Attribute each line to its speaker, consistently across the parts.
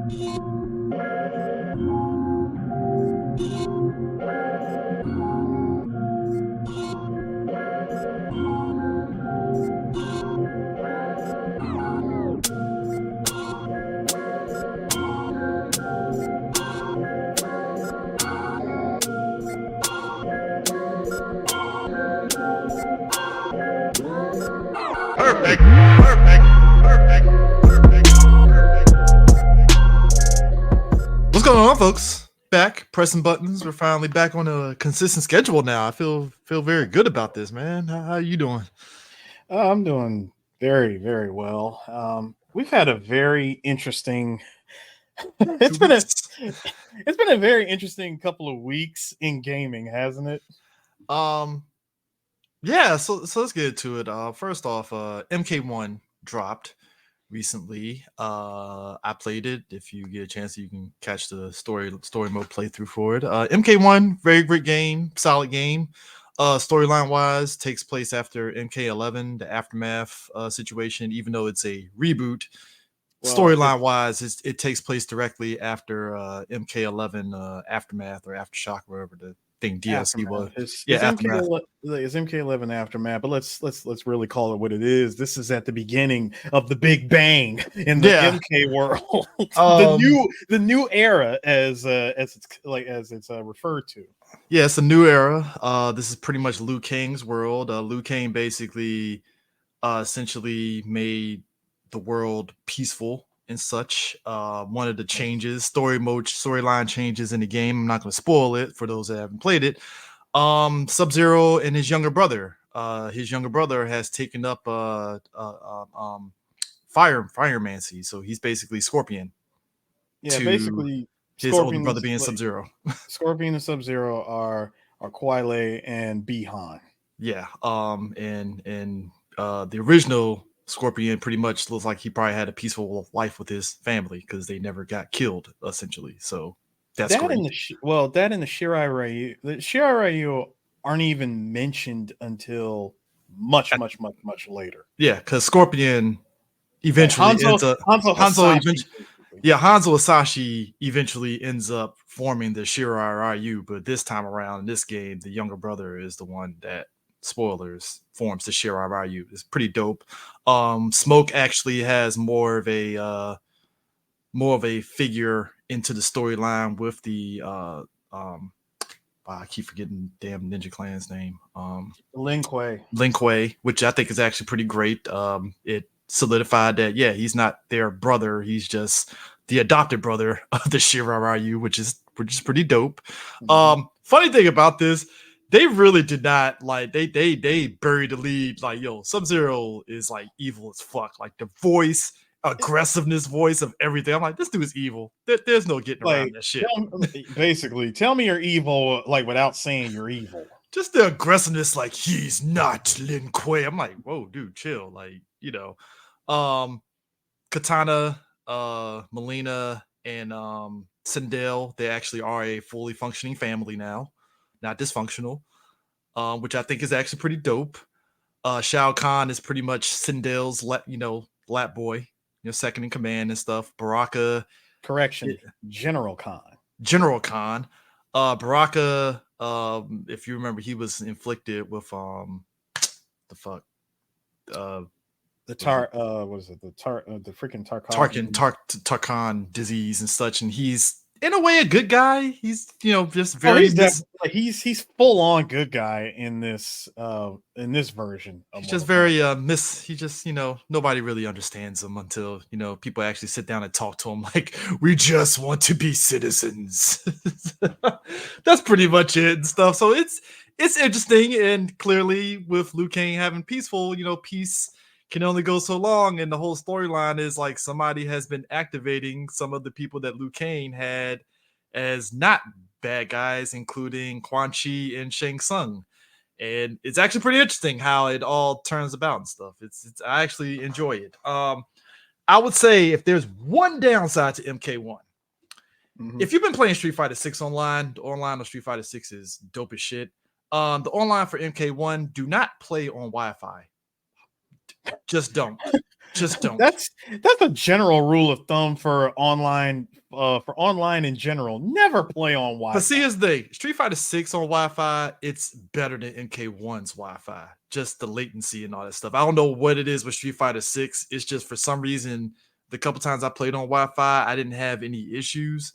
Speaker 1: Perfect, perfect, perfect, perfect, perfect.
Speaker 2: What's going on, folks? Back pressing buttons. We're finally back on a consistent schedule now. I feel very good about this, man. How you doing?
Speaker 3: I'm doing very, very well. We've had a very interesting. it's been a it's been a very interesting couple of weeks in gaming, hasn't it?
Speaker 2: um yeah. So let's get into it. First off, MK1 dropped recently. I played it. If you get a chance, you can catch the story mode playthrough for it. MK1, very great game, solid game. Storyline wise, takes place after MK11, the aftermath situation. Even though it's a reboot,
Speaker 3: Well,
Speaker 2: storyline wise, it takes place directly after MK11 aftermath or aftershock, wherever the thing DLC was.
Speaker 3: Aftermath. It's
Speaker 2: Yeah, aftermath.
Speaker 3: MK11 Aftermath, but let's really call it what it is. This is at the beginning of the Big Bang in the
Speaker 2: Yeah.
Speaker 3: MK world,
Speaker 2: Um,
Speaker 3: the new era, as it's referred to.
Speaker 2: Yeah, it's a new era. This is pretty much Liu Kang's world. Liu Kang basically essentially made the world peaceful and such. One of the storyline changes in the game. I'm not going to spoil it for those that haven't played it. Sub-Zero and his younger brother. His younger brother has taken up firemancy, so he's basically Scorpion.
Speaker 3: Yeah,
Speaker 2: to
Speaker 3: basically,
Speaker 2: his older brother being Sub-Zero.
Speaker 3: Scorpion and Sub-Zero are Quile and Bihan.
Speaker 2: Yeah. And the original Scorpion pretty much looks like he probably had a peaceful life with his family because they never got killed, essentially. So that's
Speaker 3: that
Speaker 2: great.
Speaker 3: and the Shirai Ryu. The Shirai Ryu aren't even mentioned until much later.
Speaker 2: Yeah, because Scorpion eventually ends up
Speaker 3: Hanzo
Speaker 2: Hasashi eventually ends up forming the Shirai Ryu, but this time around in this game, the younger brother is the one that, spoilers, forms the Shirai Ryu. It's pretty dope. Smoke actually has more of a figure into the storyline with the I keep forgetting damn Ninja Clan's name.
Speaker 3: Lin
Speaker 2: Kuei, which I think is actually pretty great. It solidified that he's not their brother, he's just the adopted brother of the Shirai Ryu, which is pretty dope.
Speaker 3: Mm-hmm.
Speaker 2: Funny thing about this, they really did not like they buried the lead. Like, yo, Sub-Zero is like evil as fuck. Like the voice, aggressiveness voice of everything. I'm like, this dude is evil. There's no getting around that shit.
Speaker 3: Basically, tell me you're evil, like without saying you're evil.
Speaker 2: Just the aggressiveness, like he's not Lin Kuei. I'm like, whoa, dude, chill. Like, Katana, Melina, and Sindel, they actually are a fully functioning family now, not dysfunctional, which I think is actually pretty dope. Shao Kahn is pretty much Sindel's lap boy, second in command and stuff. Baraka,
Speaker 3: General Khan.
Speaker 2: Baraka, if you remember, he was inflicted with the
Speaker 3: freaking
Speaker 2: Tarkan disease and such, and he's in a way a good guy. He's just very
Speaker 3: he's full on good guy in this version.
Speaker 2: He's just very he just nobody really understands him until people actually sit down and talk to him like, we just want to be citizens. That's pretty much it and stuff. So it's interesting, and clearly with Liu Kang having peaceful, peace can only go so long, and the whole storyline is like somebody has been activating some of the people that Liu Kang had as not bad guys, including Quan Chi and Shang Tsung. And it's actually pretty interesting how it all turns about and stuff. It's I actually enjoy it. I would say if there's one downside to MK1, if you've been playing Street Fighter 6 online, the online of Street Fighter 6 is dope as shit. The online for MK1, do not play on Wi-Fi. Just don't. Just don't.
Speaker 3: That's a general rule of thumb for online in general. Never play on Wi-Fi.
Speaker 2: But see, as the Street Fighter 6 on Wi-Fi, it's better than MK1's Wi-Fi. Just the latency and all that stuff. I don't know what it is with Street Fighter 6. It's just for some reason, the couple times I played on Wi-Fi, I didn't have any issues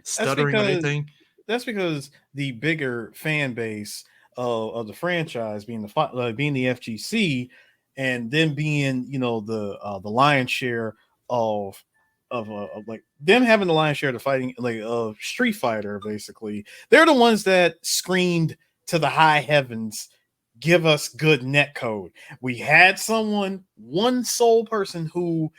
Speaker 2: stuttering or anything.
Speaker 3: That's because the bigger fan base of the franchise being the FGC, and then being the lion's share of like them having the lion's share of the fighting of Street Fighter. Basically, they're the ones that screamed to the high heavens, "Give us good netcode." We had one sole person who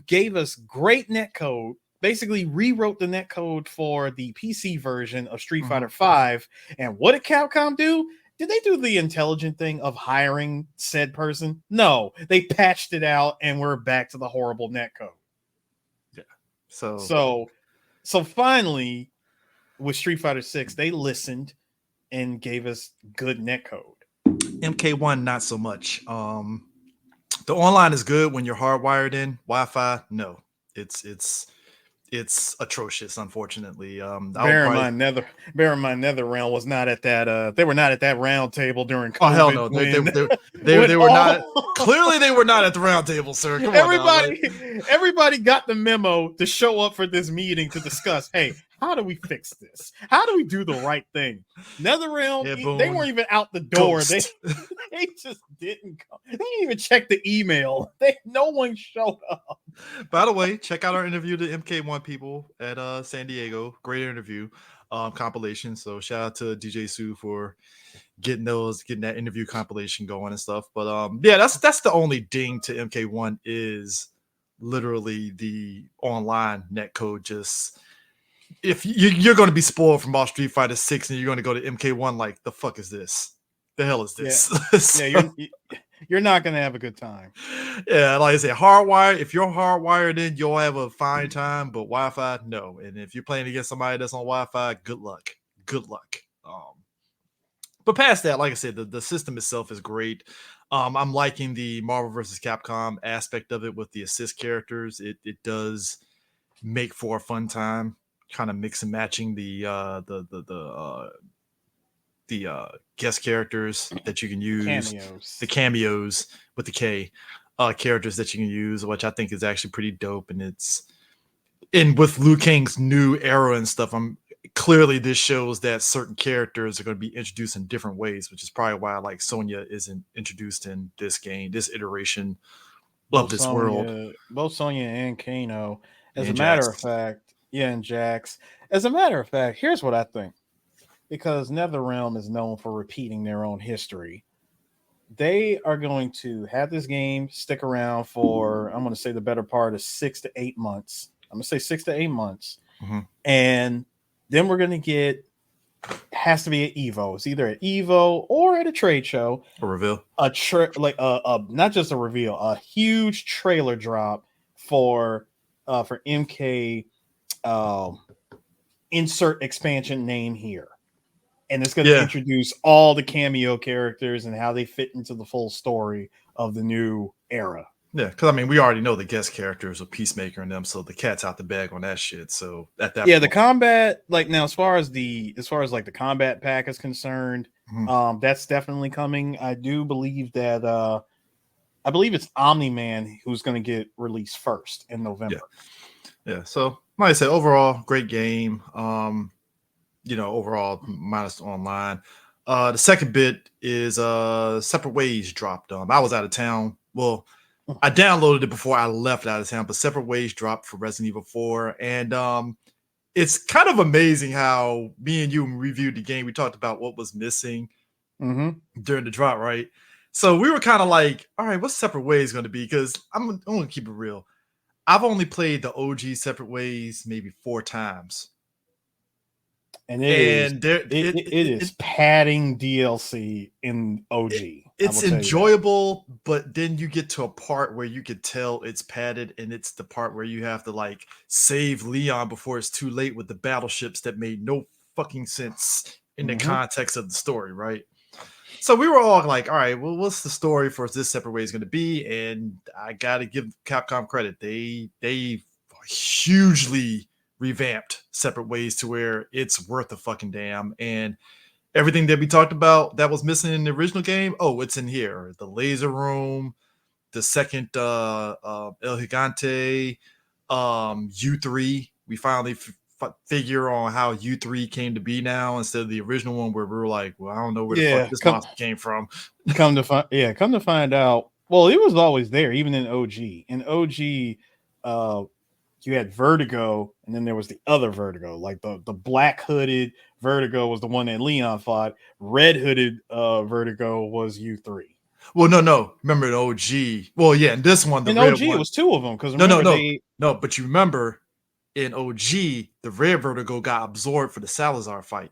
Speaker 3: gave us great netcode. Basically rewrote the netcode for the PC version of Street Fighter 5. And what did Capcom do? Did they do the intelligent thing of hiring said person? No, they patched it out and we're back to the horrible netcode.
Speaker 2: Yeah.
Speaker 3: So finally, with Street Fighter 6, they listened and gave us good netcode.
Speaker 2: MK1, not so much. The online is good when you're hardwired in. Wi-Fi, no. It's atrocious, unfortunately.
Speaker 3: Bear in mind, NetherRealm was not at that. They were not at that round table during COVID.
Speaker 2: Oh hell no, they were not. Clearly, they were not at the round table, sir. Come
Speaker 3: everybody got the memo to show up for this meeting to discuss. Hey, how do we fix this? How do we do the right thing? NetherRealm, they weren't even out the door. They just didn't come. They didn't even check the email. No one showed up.
Speaker 2: By the way, check out our interview to MK1 people at San Diego. Great interview compilation. So shout out to DJ Sue for getting that interview compilation going and stuff. But yeah, that's the only ding to MK1 is literally the online netcode. Just if you're going to be spoiled from all Street Fighter 6 and you're going to go to MK1, like the fuck is this? The hell is this?
Speaker 3: Yeah, you're not going to have a good time.
Speaker 2: Yeah, like I say, hardwired. If you're hardwired in, you'll have a fine time. But Wi-Fi, no. And if you're playing against somebody that's on Wi-Fi, good luck. Good luck. But past that, like I said, the system itself is great. I'm liking the Marvel vs. Capcom aspect of it with the assist characters. It does make for a fun time, kind of mix and matching the guest characters that you can use, the cameos with the K characters that you can use, which I think is actually pretty dope. And with Liu Kang's new era and stuff, clearly this shows that certain characters are going to be introduced in different ways, which is probably why like Sonya isn't introduced in this game, this iteration of this world.
Speaker 3: Both Sonya and Kano. As a matter of fact, and Jax. As a matter of fact, here's what I think. Because NetherRealm is known for repeating their own history, they are going to have this game stick around for, I'm going to say, the better part of 6 to 8 months. I'm going to say 6 to 8 months. Mm-hmm. And then we're going to get, has to be at Evo. It's either at Evo or at a trade show.
Speaker 2: A reveal.
Speaker 3: Not just a reveal, a huge trailer drop for MK, insert expansion name here. And it's going to introduce all the cameo characters and how they fit into the full story of the new era.
Speaker 2: Yeah, because I mean, we already know the guest characters are Peacemaker and them, so the cat's out the bag on that shit. So at that,
Speaker 3: the combat, like now, as far as the combat pack is concerned, that's definitely coming. I do believe that I believe it's Omni-Man who's going to get released first in November.
Speaker 2: Yeah. So like I said, overall, great game. Overall minus online. The second bit is Separate Ways dropped. I was out of town. Well, I downloaded it before I left out of town, but Separate Ways dropped for Resident Evil 4. And it's kind of amazing how me and you reviewed the game. We talked about what was missing during the drop, right? So we were kind of like, all right, what's Separate Ways going to be? Because I'm going to keep it real. I've only played the OG Separate Ways maybe 4 times.
Speaker 3: And it is padding DLC in OG.
Speaker 2: It's enjoyable, but then you get to a part where you could tell it's padded, and it's the part where you have to like save Leon before it's too late with the battleships that made no fucking sense in the context of the story, right? So we were all like, all right, well, what's the story for this Separate Ways going to be? And I got to give Capcom credit. They hugely revamped Separate Ways to where it's worth a fucking damn. And everything that we talked about that was missing in the original game, oh, it's in here. The laser room, the second El Gigante, U3. We finally figure on how U3 came to be now instead of the original one where we were like, well, I don't know where the fuck this monster came from.
Speaker 3: Come to find out. Well, it was always there, even in OG. In OG, you had Vertigo, and then there was the other Vertigo, like the black hooded Vertigo was the one that Leon fought. Red hooded Vertigo was U3.
Speaker 2: Well, no. Remember in OG? Well, yeah, in this one, the
Speaker 3: in
Speaker 2: red
Speaker 3: OG,
Speaker 2: one,
Speaker 3: it was two of them. Because
Speaker 2: no. But you remember in OG, the red Vertigo got absorbed for the Salazar fight.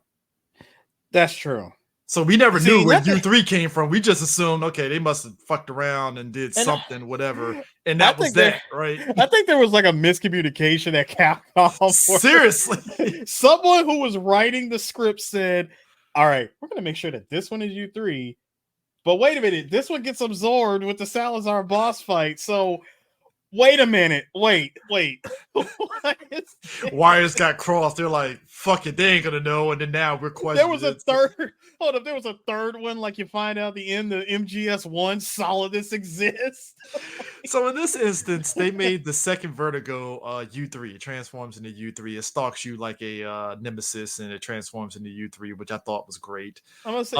Speaker 3: That's true.
Speaker 2: So we never knew where U3 came from. We just assumed, okay, they must have fucked around and did something, whatever. And that was that, right?
Speaker 3: I think there was like a miscommunication at Capcom.
Speaker 2: Seriously.
Speaker 3: Someone who was writing the script said, all right, we're going to make sure that this one is U3. But wait a minute, this one gets absorbed with the Salazar boss fight. So wait a minute. Wait.
Speaker 2: Wires got crossed. They're like, fuck it, they ain't gonna know. And then now we're questioning.
Speaker 3: There was a third one, like you find out the end, the MGS1 Solidus exists.
Speaker 2: So in this instance, they made the second Vertigo U3. It transforms into U3. It stalks you like a nemesis, and it transforms into U3, which I thought was great.
Speaker 3: I'm gonna say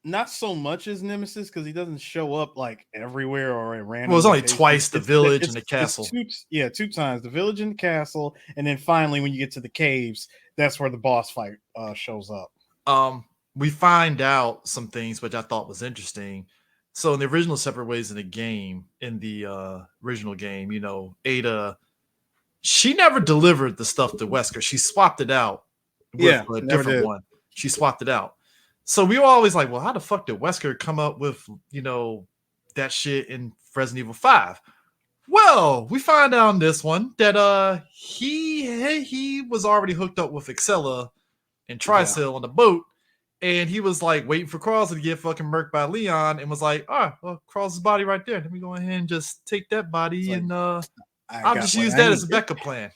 Speaker 3: not so much as Nemesis because he doesn't show up like everywhere or in random.
Speaker 2: Well, it's only twice the village and the castle.
Speaker 3: Two times the village and the castle, and then finally when you get to the caves, that's where the boss fight shows up.
Speaker 2: We find out some things which I thought was interesting. So in the original Separate Ways in the original game, Ada, she never delivered the stuff to Wesker. She swapped it out with a different one. She swapped it out. So we were always like, well, how the fuck did Wesker come up with, that shit in Resident Evil 5? Well, we find out in this one that he was already hooked up with Excella and Tricell on the boat. And he was like waiting for Krauser to get fucking murked by Leon and was like, Krauser's body right there. Let me go ahead and just take that body and I'll just use that as a backup plan.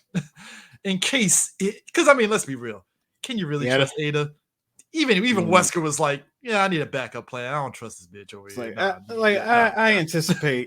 Speaker 2: In case because let's be real. Can you really trust Ada? Even Wesker was like, yeah, I need a backup plan. I don't trust this bitch over here.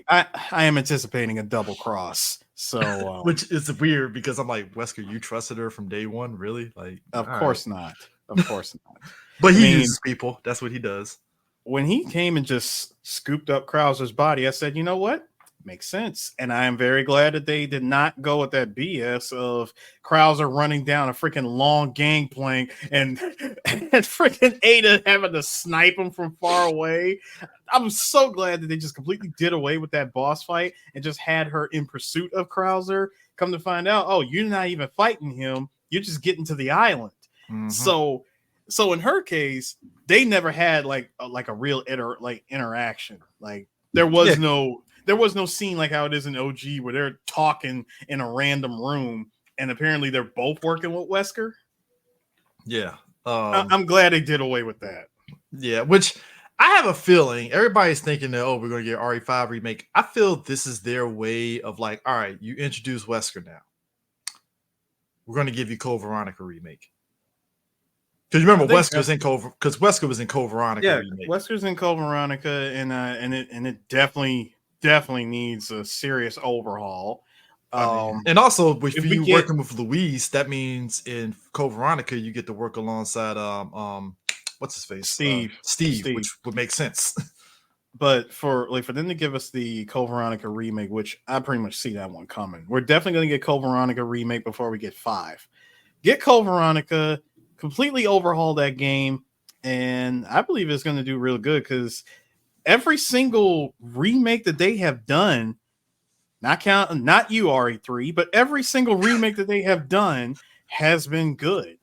Speaker 3: I am anticipating a double cross. So
Speaker 2: which is weird because I'm like, Wesker, you trusted her from day one, really? Like,
Speaker 3: of course not. Of course not.
Speaker 2: But he uses people. That's what he does.
Speaker 3: When he came and just scooped up Krauser's body, I said, you know what? Makes sense. And I am very glad that they did not go with that BS of Krauser running down a freaking long gangplank and freaking Ada having to snipe him from far away. I'm so glad that they just completely did away with that boss fight and just had her in pursuit of Krauser. Come to find out, you're not even fighting him. You're just getting to the island. Mm-hmm. So in her case, they never had like a real interaction. Like there was no scene like how it is in OG where they're talking in a random room and apparently they're both working with Wesker.
Speaker 2: Yeah.
Speaker 3: I'm glad they did away with that.
Speaker 2: Yeah, which I have a feeling everybody's thinking that, we're going to get RE5 remake. I feel this is their way of like, all right, you introduce Wesker now. We're going to give you Code Veronica remake. Because remember, Wesker was in Code Veronica.
Speaker 3: Yeah,
Speaker 2: remake.
Speaker 3: Wesker's in Code Veronica, and it definitely needs a serious overhaul.
Speaker 2: And also, if you're working with Luis, that means in Code Veronica you get to work alongside what's his face, Steve, which would make sense.
Speaker 3: But for them to give us the Code Veronica remake, which I pretty much see that one coming, we're definitely going to get Code Veronica remake before we get 5. Get Code Veronica. Completely overhaul that game, and I believe it's going to do real good because every single remake that they have done, not you RE3, but every single remake that they have done has been good.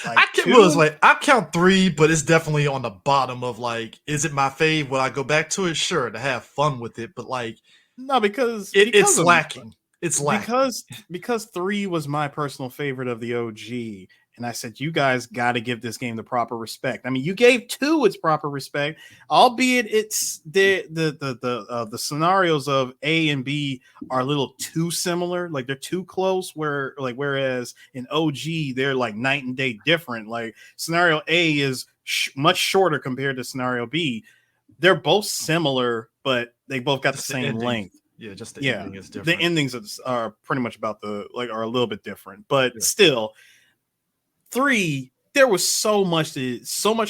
Speaker 2: I count 3, but it's definitely on the bottom of like, is it my fave? Will I go back to it? Sure, to have fun with it, but like,
Speaker 3: no, because
Speaker 2: it's lacking. It's lacking
Speaker 3: because 3 was my personal favorite of the OG. And I said, you guys got to give this game the proper respect. I mean, you gave 2 its proper respect, albeit it's the scenarios of A and B are a little too similar. Like they're too close. Whereas in OG they're like night and day different. Like scenario A is much shorter compared to scenario B. They're both similar, but they both got
Speaker 2: Just
Speaker 3: the
Speaker 2: the
Speaker 3: same
Speaker 2: ending.
Speaker 3: length.
Speaker 2: Yeah, just the ending is
Speaker 3: The
Speaker 2: different.
Speaker 3: endings are pretty much about are a little bit different, but
Speaker 2: Yeah.
Speaker 3: still. 3, there was so much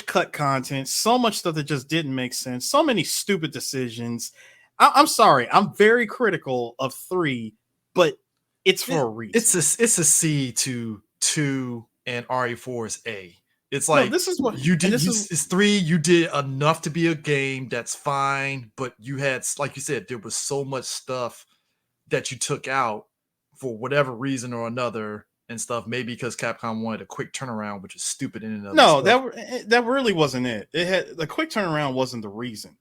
Speaker 3: cut content, so much stuff that just didn't make sense, so many stupid decisions. I'm sorry, I'm very critical of 3, but it's for a reason.
Speaker 2: It's a C to 2 and RE4 is A. It's
Speaker 3: No,
Speaker 2: like
Speaker 3: this is what
Speaker 2: you did.
Speaker 3: this is
Speaker 2: It's 3. You did enough to be a game. That's fine, but you had, like you said, there was so much stuff that you took out for whatever reason or another and stuff. Maybe because Capcom wanted a quick turnaround, which is stupid in and of
Speaker 3: no,
Speaker 2: itself.
Speaker 3: that really wasn't it. It had the quick turnaround wasn't the reason.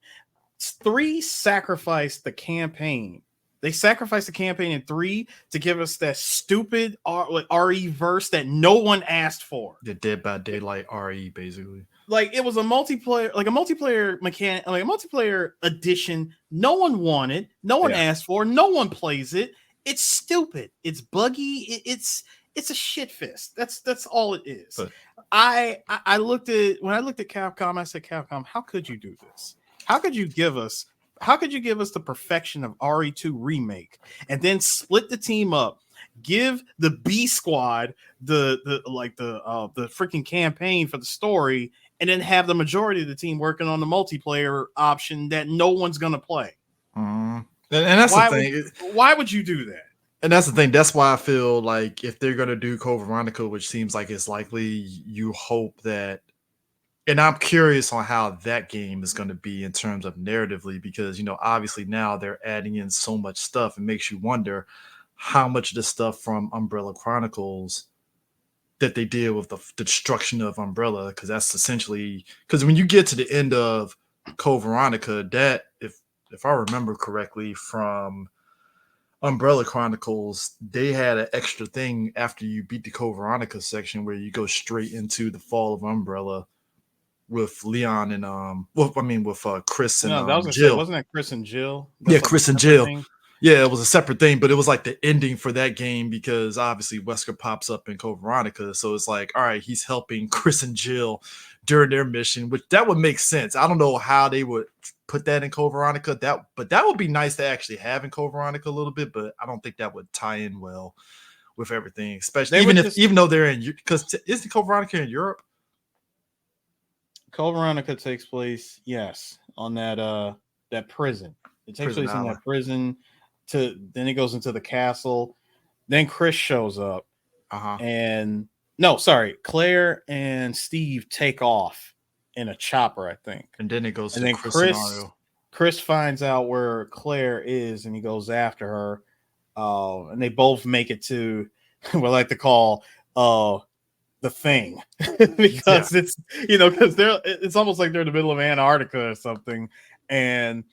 Speaker 3: 3 sacrificed the campaign. They sacrificed the campaign in 3 to give us that stupid RE verse that no one asked for.
Speaker 2: The Dead by Daylight RE, basically.
Speaker 3: Like it was a multiplayer mechanic, like a multiplayer edition. No one wanted, no one asked for, no one plays it. It's stupid. It's buggy. It's a shit fest. That's all it is.
Speaker 2: But
Speaker 3: I looked at Capcom. I said, Capcom, how could you do this? How could you give us the perfection of RE2 remake and then split the team up? Give the B squad the freaking campaign for the story, and then have the majority of the team working on the multiplayer option that no one's gonna play.
Speaker 2: and that's the thing.
Speaker 3: Why would you do that?
Speaker 2: And that's the thing. That's why I feel like if they're gonna do Code Veronica, which seems like it's likely, you hope that. And I'm curious on how that game is going to be in terms of narratively, because obviously now they're adding in so much stuff. It makes you wonder how much of the stuff from Umbrella Chronicles that they did with the destruction of Umbrella, because that's essentially, because when you get to the end of Code Veronica, that if I remember correctly from Umbrella Chronicles, they had an extra thing after you beat the Code Veronica section where you go straight into the Fall of Umbrella with Leon and with Chris and Jill.
Speaker 3: Wasn't that Chris and Jill?
Speaker 2: Chris and Jill. Thing? Yeah, it was a separate thing, but it was like the ending for that game because obviously Wesker pops up in Code Veronica, so it's like, all right, he's helping Chris and Jill during their mission, which that would make sense. I don't know how they would put that in Code Veronica, but that would be nice to actually have in Code Veronica a little bit, but I don't think that would tie in well with everything, especially even though they're in, because isn't Code Veronica in Europe?
Speaker 3: Code Veronica takes place, yes, on that prison. It takes place in that prison. Then it goes into the castle. Then Chris shows up, and Claire and Steve take off in a chopper, I think.
Speaker 2: And then it goes
Speaker 3: to Chris scenario. Chris finds out where Claire is, and he goes after her. And they both make it to what I like to call the thing, because it's because it's almost like they're in the middle of Antarctica or something. And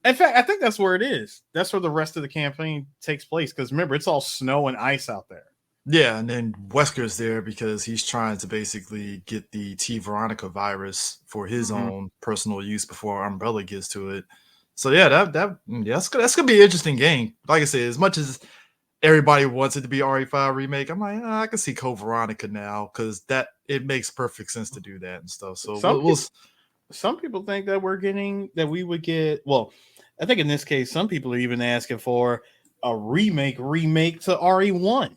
Speaker 3: in fact, I think that's where it is. That's where the rest of the campaign takes place, because remember, it's all snow and ice out there.
Speaker 2: Yeah, and then Wesker's there because he's trying to basically get the T Veronica virus for his own personal use before Umbrella gets to it. So yeah, that's gonna be an interesting game. Like I said, as much as everybody wants it to be RE5 remake, I'm like, I can see Code Veronica now, because it makes perfect sense to do that and stuff. So
Speaker 3: some people think that we would get. Well, I think in this case, some people are even asking for a remake to RE1.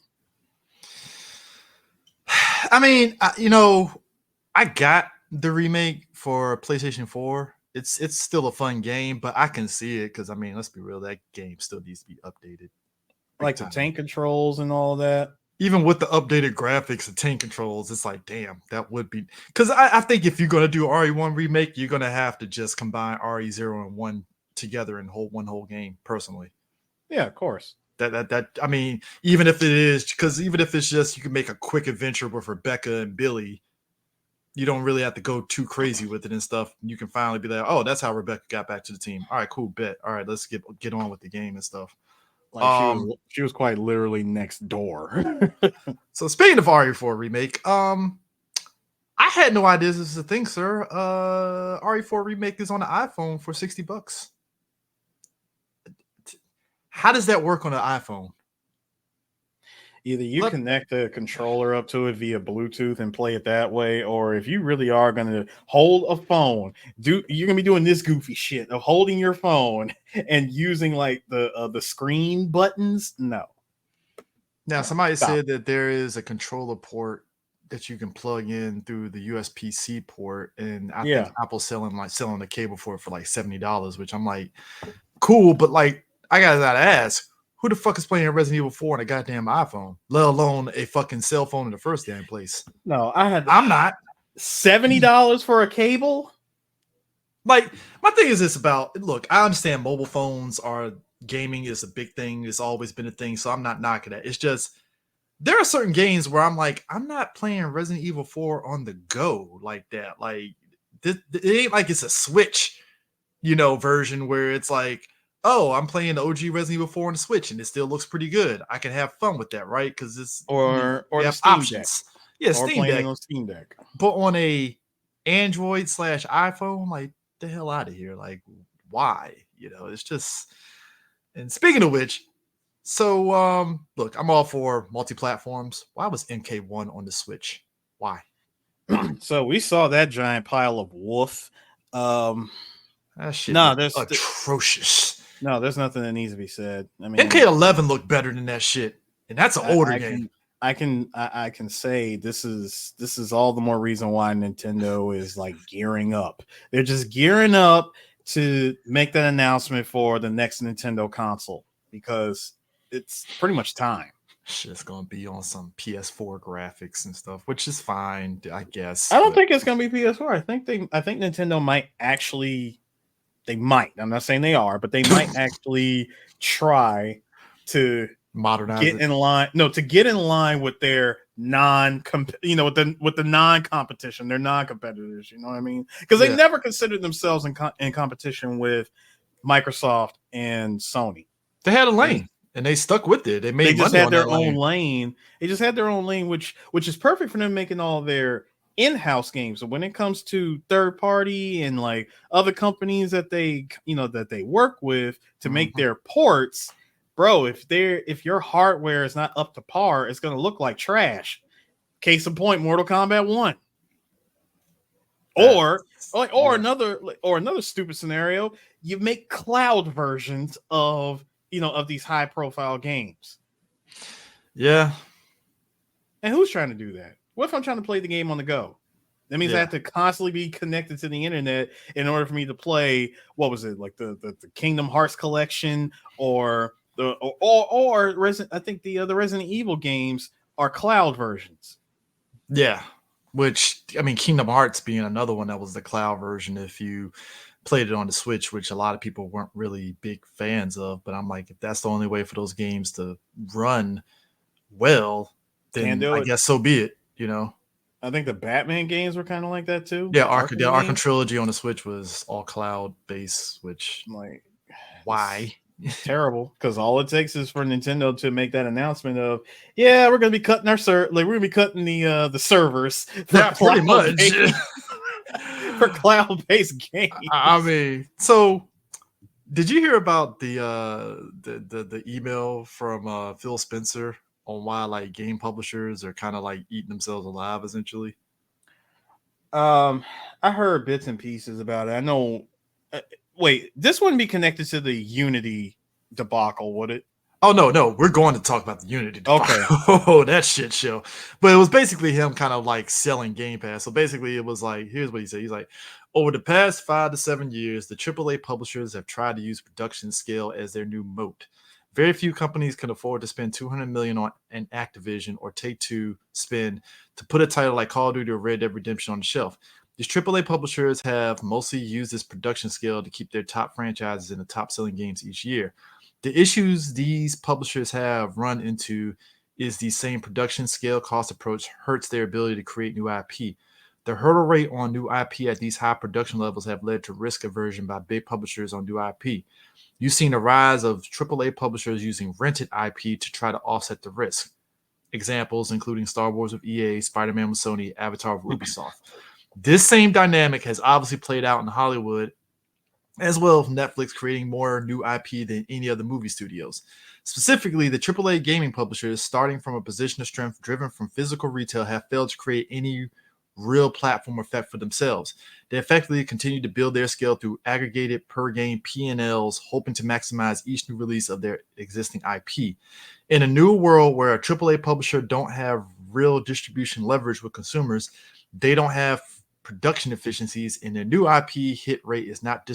Speaker 2: I mean, I got the remake for PlayStation 4. It's still a fun game, but I can see it because, I mean, let's be real, that game still needs to be updated.
Speaker 3: Like the tank controls and all that.
Speaker 2: Even with the updated graphics and tank controls, it's like, damn, that would be, because I think if you're going to do RE1 remake, you're going to have to just combine RE0 and 1 together and one whole game, personally.
Speaker 3: Yeah, of course.
Speaker 2: That I mean, even if it's just you can make a quick adventure with Rebecca and Billy, you don't really have to go too crazy with it and stuff. You can finally be like, oh, that's how Rebecca got back to the team. All right, cool, bet. All right, let's get on with the game and stuff.
Speaker 3: Like she was quite literally next door.
Speaker 2: So speaking of RE4 remake, I had no idea this was a thing, sir. RE4 remake is on the iPhone for $60. How does that work on an iPhone?
Speaker 3: Either you connect the controller up to it via Bluetooth and play it that way, or if you really are going to hold a phone, you're going to be doing this goofy shit of holding your phone and using like the screen buttons. No.
Speaker 2: Now, somebody
Speaker 3: Stop.
Speaker 2: said that there is a controller port that you can plug in through the USB-C port, and I think Apple's selling the cable for like $70, which I'm like, cool, but like I gotta ask, who the fuck is playing Resident Evil 4 on a goddamn iPhone, let alone a fucking cell phone in the first damn place?
Speaker 3: No, I'm
Speaker 2: not.
Speaker 3: $70 for a cable.
Speaker 2: Like, my thing is this about, look, I understand mobile phones are, gaming is a big thing. It's always been a thing, so I'm not knocking it. It's just, there are certain games where I'm like, I'm not playing Resident Evil 4 on the go like that. Like, it ain't like it's a Switch, version where it's like, oh, I'm playing the OG Resident Evil 4 on the Switch and it still looks pretty good. I can have fun with that, right? Because it's
Speaker 3: or
Speaker 2: we
Speaker 3: the
Speaker 2: have
Speaker 3: Steam
Speaker 2: options.
Speaker 3: Deck.
Speaker 2: Yeah,
Speaker 3: or
Speaker 2: Steam Deck.
Speaker 3: On Steam Deck.
Speaker 2: But on a Android/iPhone, like, the hell out of here. Like, why? It's just. And speaking of which, so look, I'm all for multi-platforms. Why was MK1 on the Switch? Why?
Speaker 3: So we saw that giant pile of wolf.
Speaker 2: That shit there's atrocious.
Speaker 3: No, there's nothing that needs to be said. I mean,
Speaker 2: MK11 looked better than that shit, and that's an older game.
Speaker 3: I can say this is all the more reason why Nintendo is like gearing up. They're just gearing up to make that announcement for the next Nintendo console because it's pretty much time.
Speaker 2: Shit's gonna be on some PS4 graphics and stuff, which is fine, I guess.
Speaker 3: I don't think it's gonna be PS4. I think Nintendo might actually. They might. I'm not saying they are, but they might actually try to
Speaker 2: modernize
Speaker 3: get in line. No, to get in line with their with the non-competition, their non-competitors. You know what I mean? Because they never considered themselves in competition with Microsoft and Sony.
Speaker 2: They had a lane, and they stuck with it. They
Speaker 3: just had their own lane. They just had their own lane, which is perfect for them making all their in-house games. So when it comes to third party and like other companies that they work with to make their ports, bro, if your hardware is not up to par, it's going to look like trash. Case in point, Mortal Kombat 1. Or another stupid scenario, you make cloud versions of these high profile games.
Speaker 2: Yeah.
Speaker 3: And who's trying to do that? What if I'm trying to play the game on the go? That means I have to constantly be connected to the internet in order for me to play. What was it, like the Kingdom Hearts collection or Resident? I think the Resident Evil games are cloud versions.
Speaker 2: Yeah, which I mean, Kingdom Hearts being another one that was the cloud version. If you played it on the Switch, which a lot of people weren't really big fans of, but I'm like, if that's the only way for those games to run well, then I guess so be it.
Speaker 3: I think the Batman games were kind of like that too.
Speaker 2: Yeah, Arkham Trilogy on the Switch was all cloud based, which
Speaker 3: like
Speaker 2: why?
Speaker 3: Terrible, because all it takes is for Nintendo to make that announcement of, we're gonna be cutting we're gonna be cutting the servers for
Speaker 2: pretty much
Speaker 3: for cloud-based games.
Speaker 2: I mean, so did you hear about the email from Phil Spencer on why like game publishers are kind of like eating themselves alive essentially?
Speaker 3: I heard bits and pieces about it. I know. Wait, this wouldn't be connected to the Unity debacle, would it?
Speaker 2: Oh no, we're going to talk about the Unity debacle.
Speaker 3: Okay.
Speaker 2: Oh, that shit show. But it was basically him kind of like selling Game Pass. So basically it was like, here's what he said. He's like, over the past 5 to 7 years, the AAA publishers have tried to use production scale as their new moat. Very few companies can afford to spend $200 million on an Activision or Take-Two spend to put a title like Call of Duty or Red Dead Redemption on the shelf. These AAA publishers have mostly used this production scale to keep their top franchises in the top-selling games each year. The issues these publishers have run into is the same production scale cost approach hurts their ability to create new IP. The hurdle rate on new IP at these high production levels have led to risk aversion by big publishers on new IP. You've seen a rise of AAA publishers using rented IP to try to offset the risk. Examples including Star Wars with EA, Spider-Man with Sony, Avatar with Ubisoft. This same dynamic has obviously played out in Hollywood, as well as Netflix creating more new IP than any other movie studios. Specifically, the AAA gaming publishers, starting from a position of strength driven from physical retail, have failed to create any real platform effect for themselves. They effectively continue to build their scale through aggregated per-game P&Ls, hoping to maximize each new release of their existing IP. In a new world where a AAA publisher don't have real distribution leverage with consumers, they don't have production efficiencies, and their new IP hit rate is not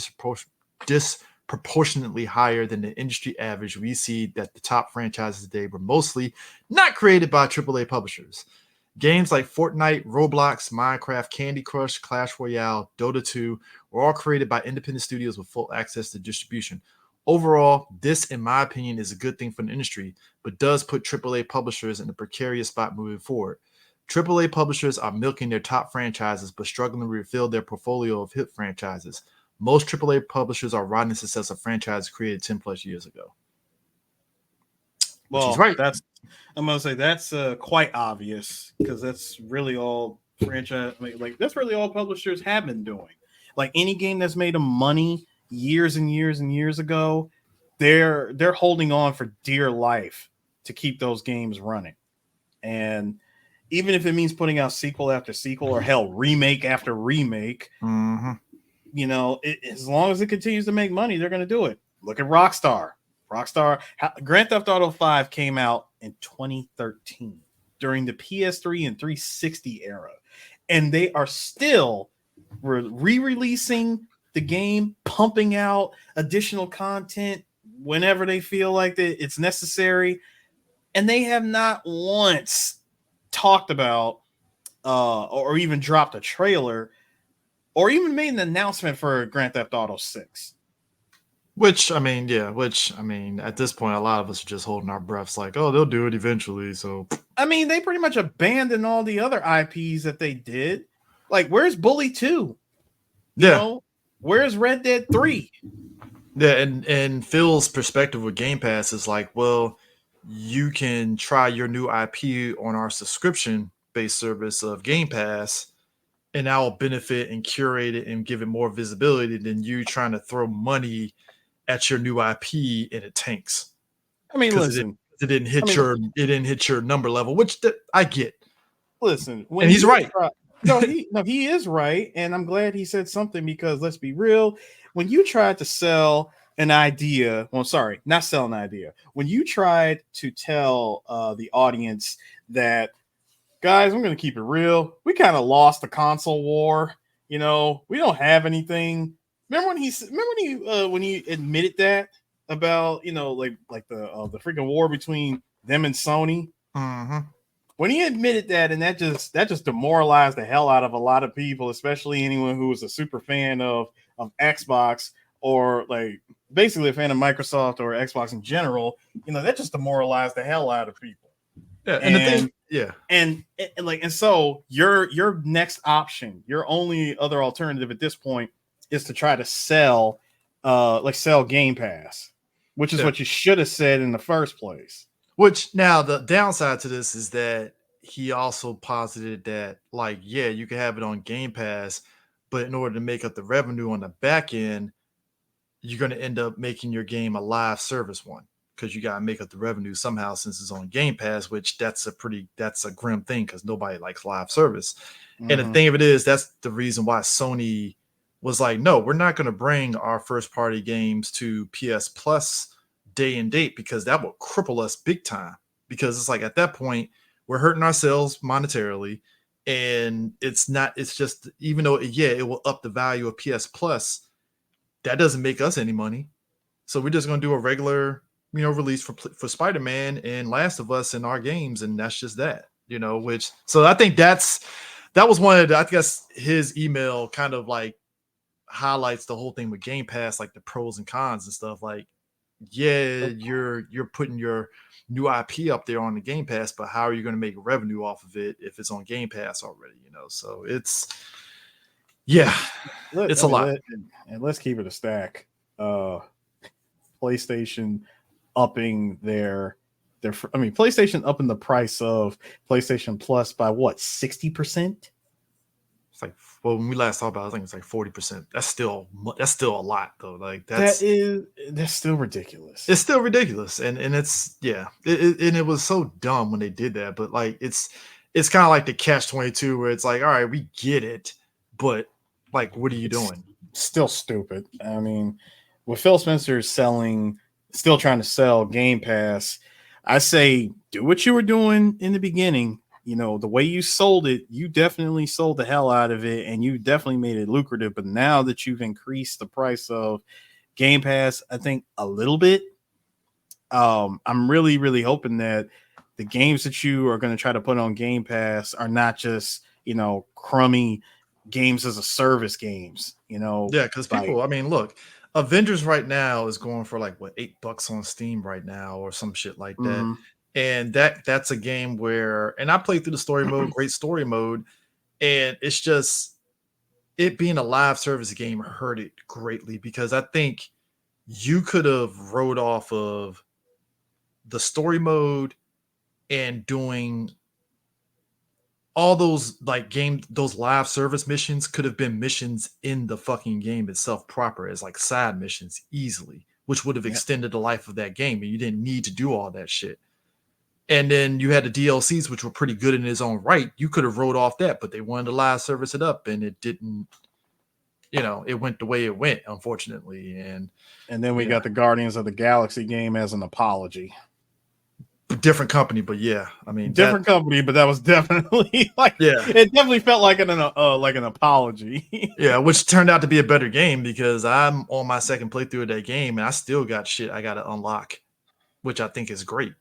Speaker 2: disproportionately higher than the industry average. We see that the top franchises today were mostly not created by AAA publishers. Games like Fortnite, Roblox, Minecraft, Candy Crush, Clash Royale, Dota 2 were all created by independent studios with full access to distribution. Overall, this, in my opinion, is a good thing for the industry, but does put AAA publishers in a precarious spot moving forward. AAA publishers are milking their top franchises, but struggling to refill their portfolio of hit franchises. Most AAA publishers are riding the success of franchises created 10 plus years ago.
Speaker 3: Well,
Speaker 2: She's right.
Speaker 3: I'm gonna say that's quite obvious, because that's really all franchise, like that's really all publishers have been doing. Like any game that's made them money years and years and years ago, they're holding on for dear life to keep those games running. And even if it means putting out sequel after sequel, or hell, remake after remake, you know, as long as it continues to make money, they're going to do it. Look at Rockstar. Grand Theft Auto 5 came out in 2013 during the PS3 and 360 era, and they are still re-releasing the game, pumping out additional content whenever they feel like it's necessary, and they have not once talked about or even dropped a trailer or even made an announcement for Grand Theft Auto 6.
Speaker 2: Which, I mean, at this point, a lot of us are just holding our breaths like, oh, they'll do it eventually. So,
Speaker 3: I mean, they pretty much abandoned all the other IPs that they did. Like, where's Bully 2? You know, where's Red Dead 3?
Speaker 2: Yeah, and Phil's perspective with Game Pass is like, well, you can try your new IP on our subscription-based service of Game Pass, and that will benefit and curate it and give it more visibility than you trying to throw money at your new IP and it tanks.
Speaker 3: I mean, listen,
Speaker 2: it didn't hit your number level, which I get.
Speaker 3: Listen,
Speaker 2: and he's right.
Speaker 3: He is right, and I'm glad he said something, because let's be real, when you tried to sell an idea, not sell an idea, when you tried to tell the audience that, guys, I'm going to keep it real, we kind of lost the console war, you know, we don't have anything. Remember when he admitted that about, you know, like the freaking war between them and Sony? When he admitted that, and that just demoralized the hell out of a lot of people, especially anyone who was a super fan of Xbox, or like basically a fan of Microsoft or Xbox in general, you know, that just demoralized the hell out of people.
Speaker 2: Yeah,
Speaker 3: and so your next option, your only other alternative at this point, is to try to sell Game Pass, which is what you should have said in the first place.
Speaker 2: Which, now the downside to this is that he also posited that, like, yeah, you can have it on Game Pass, but in order to make up the revenue on the back end, you're going to end up making your game a live service one, because you got to make up the revenue somehow since it's on Game Pass, which that's a grim thing, because nobody likes live service. And the thing of it is, that's the reason why Sony was like, no, we're not going to bring our first party games to PS Plus day and date, because that will cripple us big time. Because it's like, at that point, we're hurting ourselves monetarily, and it's just, even though it will up the value of PS Plus, that doesn't make us any money. So we're just going to do a regular, you know, release for Spider-Man and Last of Us in our games, and that's just that, you know. Which, so I think that was one of the, I guess his email kind of like highlights the whole thing with Game Pass, like the pros and cons and stuff. Like, yeah, you're putting your new IP up there on the Game Pass, but how are you going to make revenue off of it if it's on Game Pass already? So it's yeah,
Speaker 3: Let,
Speaker 2: it's
Speaker 3: I
Speaker 2: a
Speaker 3: mean,
Speaker 2: lot.
Speaker 3: let, and let's keep it a stack. Uh, PlayStation upping PlayStation upping the price of PlayStation Plus by what, 60%?
Speaker 2: It's like, well, when we last talked about it, I think it's like 40%. That's still a lot though. Like
Speaker 3: That's still ridiculous.
Speaker 2: it's still ridiculous, and it's yeah, and it was so dumb when they did that. But like it's kind of like the catch-22 where it's like, all right, we get it, but like, what are you
Speaker 3: It's
Speaker 2: doing?
Speaker 3: still stupid. I mean, with Phil Spencer still trying to sell Game Pass, I say do what you were doing in the beginning. The way you sold it, you definitely sold the hell out of it, and you definitely made it lucrative. But now that you've increased the price of Game Pass, I think a little bit, I'm really, really hoping that the games that you are going to try to put on Game Pass are not just, crummy games as a service games,
Speaker 2: Yeah, because
Speaker 3: like,
Speaker 2: people, I mean, look, Avengers right now is going for like what, $8 on Steam right now or some shit like that.
Speaker 3: mhm.
Speaker 2: And that's a game where, and I played through the story mode, great story mode, and it's just it being a live service game hurt it greatly because I think you could have rode off of the story mode and doing all those like those live service missions could have been missions in the fucking game itself proper as like side missions easily, which would have
Speaker 3: Yeah.
Speaker 2: extended the life of that game and you didn't need to do all that shit. And then you had the DLCs, which were pretty good in its own right. You could have wrote off that, but they wanted to live service it up and it didn't, it went the way it went, unfortunately. And
Speaker 3: And then we
Speaker 2: yeah,
Speaker 3: got the Guardians of the Galaxy game as an apology.
Speaker 2: different company, but yeah, I mean that,
Speaker 3: Different company, but that was definitely
Speaker 2: yeah,
Speaker 3: it definitely felt like an apology.
Speaker 2: yeah, which turned out to be a better game because I'm on my second playthrough of that game and I still got shit I got to unlock, which I think is great.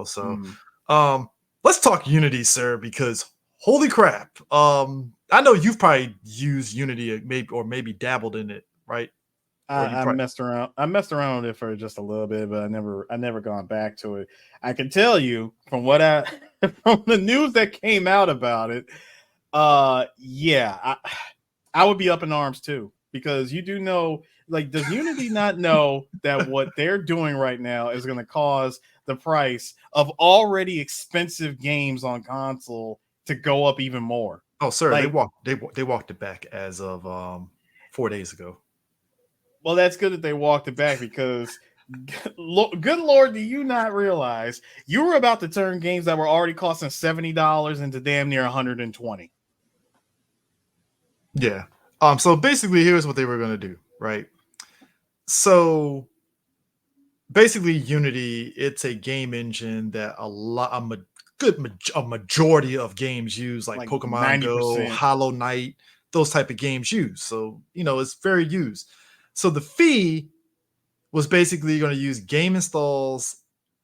Speaker 2: So,
Speaker 3: Mm.
Speaker 2: um, let's talk Unity, sir, because holy crap, I know you've probably used Unity, maybe dabbled in it, right? Or you
Speaker 3: I
Speaker 2: probably,
Speaker 3: messed around. I messed around with it for just a little bit, but I never gone back to it. I can tell you from what from the news that came out about it. Yeah, I would be up in arms too because you do know, like, does Unity not know that what they're doing right now is going to cause the price of already expensive games on console to go up even more?
Speaker 2: oh, sir,
Speaker 3: Like,
Speaker 2: they walked it back as of 4 days ago.
Speaker 3: well, that's good that they walked it back because good Lord, do you not realize you were about to turn games that were already costing $70 into damn near 120?
Speaker 2: Yeah. So basically, here's what they were gonna do, right? So basically, Unity, it's a game engine that a majority of games use, like
Speaker 3: Like
Speaker 2: Pokemon Go,
Speaker 3: 90%.
Speaker 2: Hollow Knight, those type of games use. So it's very used. So the fee was basically going to use game installs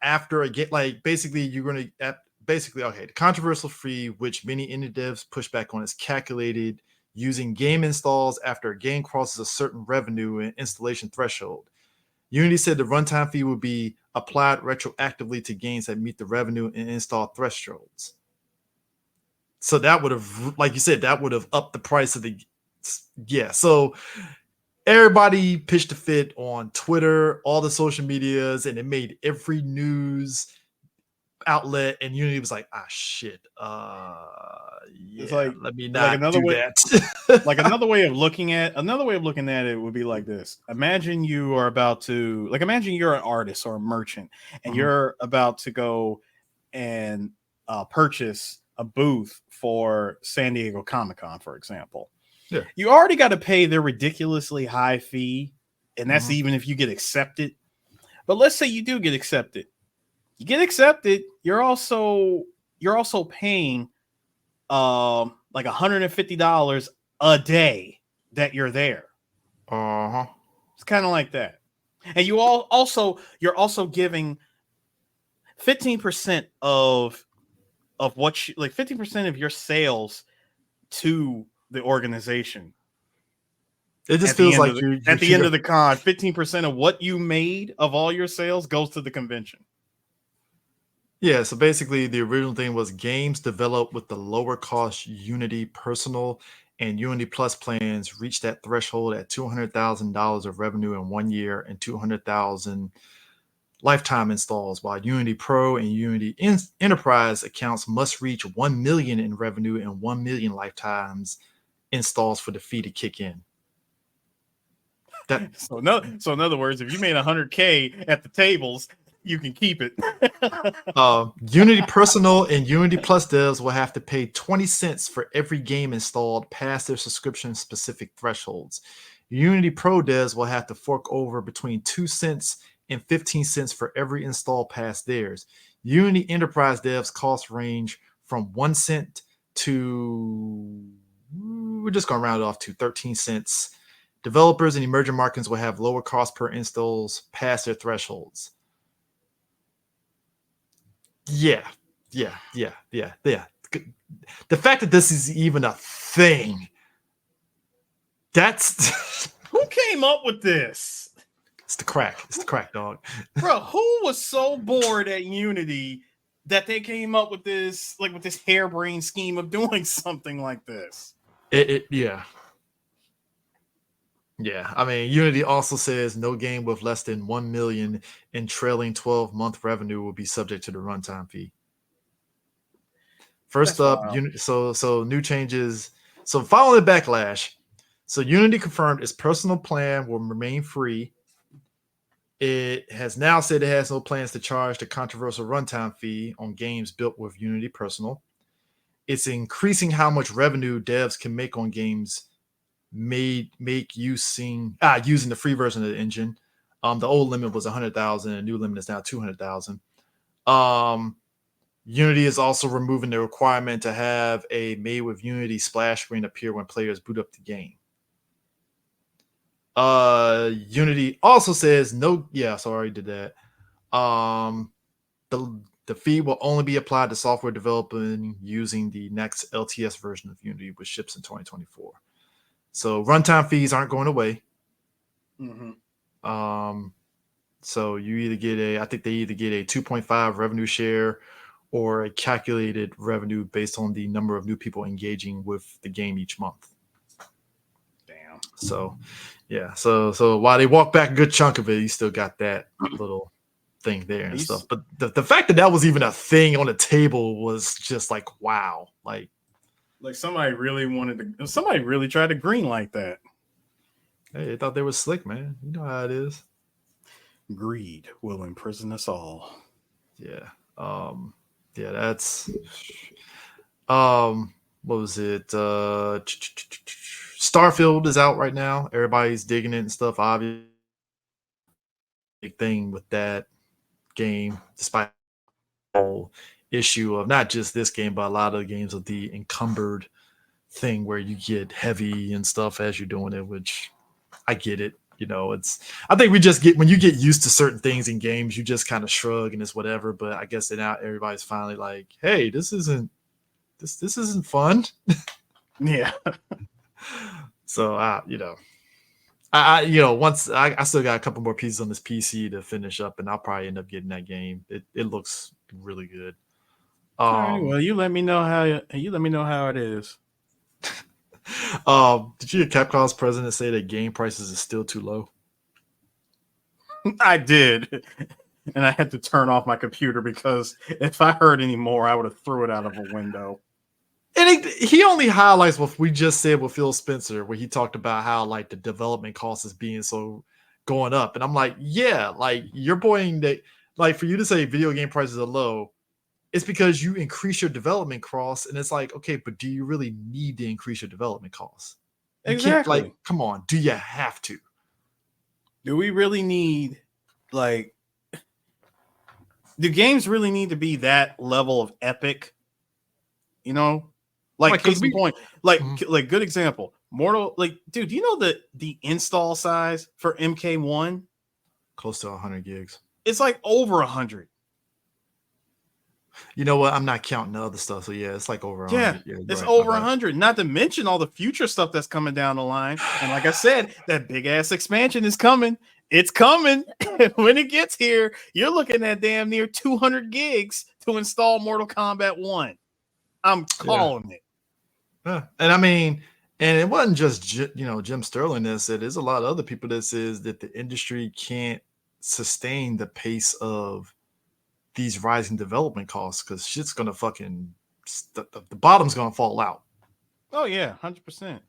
Speaker 2: after a game. Like basically, you're going to basically okay. The controversial fee, which many indie devs push back on, is calculated using game installs after a game crosses a certain revenue and installation threshold. Unity said the runtime fee would be applied retroactively to games that meet the revenue and install thresholds. So that would have, like you said, that would have upped the price of the. Yeah. So everybody pitched a fit on Twitter, all the social medias, and it made every news outlet. And Unity was like, "Ah, shit.
Speaker 3: It's
Speaker 2: Yeah, let me
Speaker 3: like
Speaker 2: not
Speaker 3: another
Speaker 2: do
Speaker 3: way like
Speaker 2: that."
Speaker 3: another way of looking at it would be like this. Imagine you are about to, like, imagine you're an artist or a merchant and
Speaker 2: Mhm.
Speaker 3: you're about to go and purchase a booth for San Diego Comic-Con, for example.
Speaker 2: Yeah.
Speaker 3: You already got to pay their ridiculously high fee, and that's
Speaker 2: Mhm.
Speaker 3: even if you get accepted. But let's say you do get accepted. You get accepted, you're also paying like $150 a day that you're there.
Speaker 2: Uh-huh.
Speaker 3: It's kind of like that. And you're also giving 15% of what you, like 50% of your sales to the organization.
Speaker 2: It just
Speaker 3: At the
Speaker 2: feels
Speaker 3: end
Speaker 2: like
Speaker 3: of the,
Speaker 2: you
Speaker 3: at the end of the con, 15% of what you made of all your sales goes to the convention.
Speaker 2: Yeah, so basically the original thing was games developed with the lower cost Unity Personal and Unity Plus plans reached that threshold at $200,000 of revenue in 1 year and 200,000 lifetime installs, while Unity Pro and Unity Enterprise accounts must reach 1 million in revenue and 1 million lifetimes installs for the fee to kick in. That
Speaker 3: So in other words, if you made 100K at the tables, you can keep it.
Speaker 2: Unity Personal and Unity Plus devs will have to pay 20 cents for every game installed past their subscription specific thresholds. Unity Pro devs will have to fork over between 2 cents and 15 cents for every install past theirs. Unity Enterprise devs costs range from 1 cent to, we're just going to round it off to 13 cents. Developers and emerging markets will have lower cost per installs past their thresholds. Yeah. The fact that this is even a thing, that's
Speaker 3: Who came up with this?
Speaker 2: it's the crack. It's the crack, dog.
Speaker 3: Bro, who was so bored at Unity that they came up with this, like with this harebrained scheme of doing something like this?
Speaker 2: Yeah. I mean, Unity also says no game with less than 1 million in trailing 12-month revenue will be subject to the runtime fee. First
Speaker 3: That's
Speaker 2: up,
Speaker 3: wild.
Speaker 2: Unity, so new changes. So following the backlash, so Unity confirmed its personal plan will remain free. It has now said it has no plans to charge the controversial runtime fee on games built with Unity Personal. It's increasing how much revenue devs can make on games make using the free version of the engine. The old limit was 100,000, and the new limit is now 200,000. Unity is also removing the requirement to have a made with Unity splash screen appear when players boot up the game. Unity also says no. Yeah, so I already did that. The fee will only be applied to software developing using the next LTS version of Unity, which ships in 2024. So runtime fees aren't going away.
Speaker 3: Mm-hmm.
Speaker 2: So you either get I think they either get a 2.5 revenue share or a calculated revenue based on the number of new people engaging with the game each month.
Speaker 3: Damn.
Speaker 2: So, yeah. So while they walk back a good chunk of it, you still got that little thing there and stuff. But the fact that was even a thing on the table was just like, wow. Like
Speaker 3: somebody really tried to green light that.
Speaker 2: Hey, they thought they were slick, man. You know how it is.
Speaker 3: Greed will imprison us all.
Speaker 2: Yeah. That's what was it? Starfield is out right now. Everybody's digging it and stuff. Obviously, big thing with that game, despite the whole issue of not just this game, but a lot of the games of the encumbered thing where you get heavy and stuff as you're doing it, which I get it. You know, I think we just when you get used to certain things in games, you just kind of shrug and it's whatever. But I guess now everybody's finally like, hey, this isn't fun.
Speaker 3: Yeah.
Speaker 2: So once I still got a couple more pieces on this PC to finish up, and I'll probably end up getting that game. It looks really good.
Speaker 3: All right, well, you let me know how it is.
Speaker 2: Did you hear Capcom's president say that game prices is still too low?
Speaker 3: I did. And I had to turn off my computer because if I heard any more, I would have threw it out of a window.
Speaker 2: And he only highlights what we just said with Phil Spencer, where he talked about how like the development cost is being so going up. And I'm like, yeah, like you're pointing that, like for you to say video game prices are low, it's because you increase your development costs. And it's like, okay, but do you really need to increase your development costs? You
Speaker 3: Exactly.
Speaker 2: can't, like, come on, do you have to?
Speaker 3: Do we really need, like, do games really need to be that level of epic? You know? Like case in point, like good example. Mortal, like, dude, do you know that the install size for MK1?
Speaker 2: Close to 100 gigs.
Speaker 3: It's like over 100.
Speaker 2: You know what? I'm not counting the other stuff. So yeah, it's like over
Speaker 3: Yeah,
Speaker 2: 100. Yeah, you're
Speaker 3: it's
Speaker 2: right. My
Speaker 3: over
Speaker 2: bad.
Speaker 3: 100. Not to mention all the future stuff that's coming down the line. And like I said, that big ass expansion is coming. It's coming. When it gets here, you're looking at damn near 200 gigs to install Mortal Kombat 1. I'm
Speaker 2: Yeah.
Speaker 3: calling it.
Speaker 2: Yeah. And I mean, and it wasn't just Jim Sterling that said. There's a lot of other people that says that the industry can't sustain the pace of these rising development costs because shit's gonna fucking the bottom's gonna fall out.
Speaker 3: Oh yeah, 100%.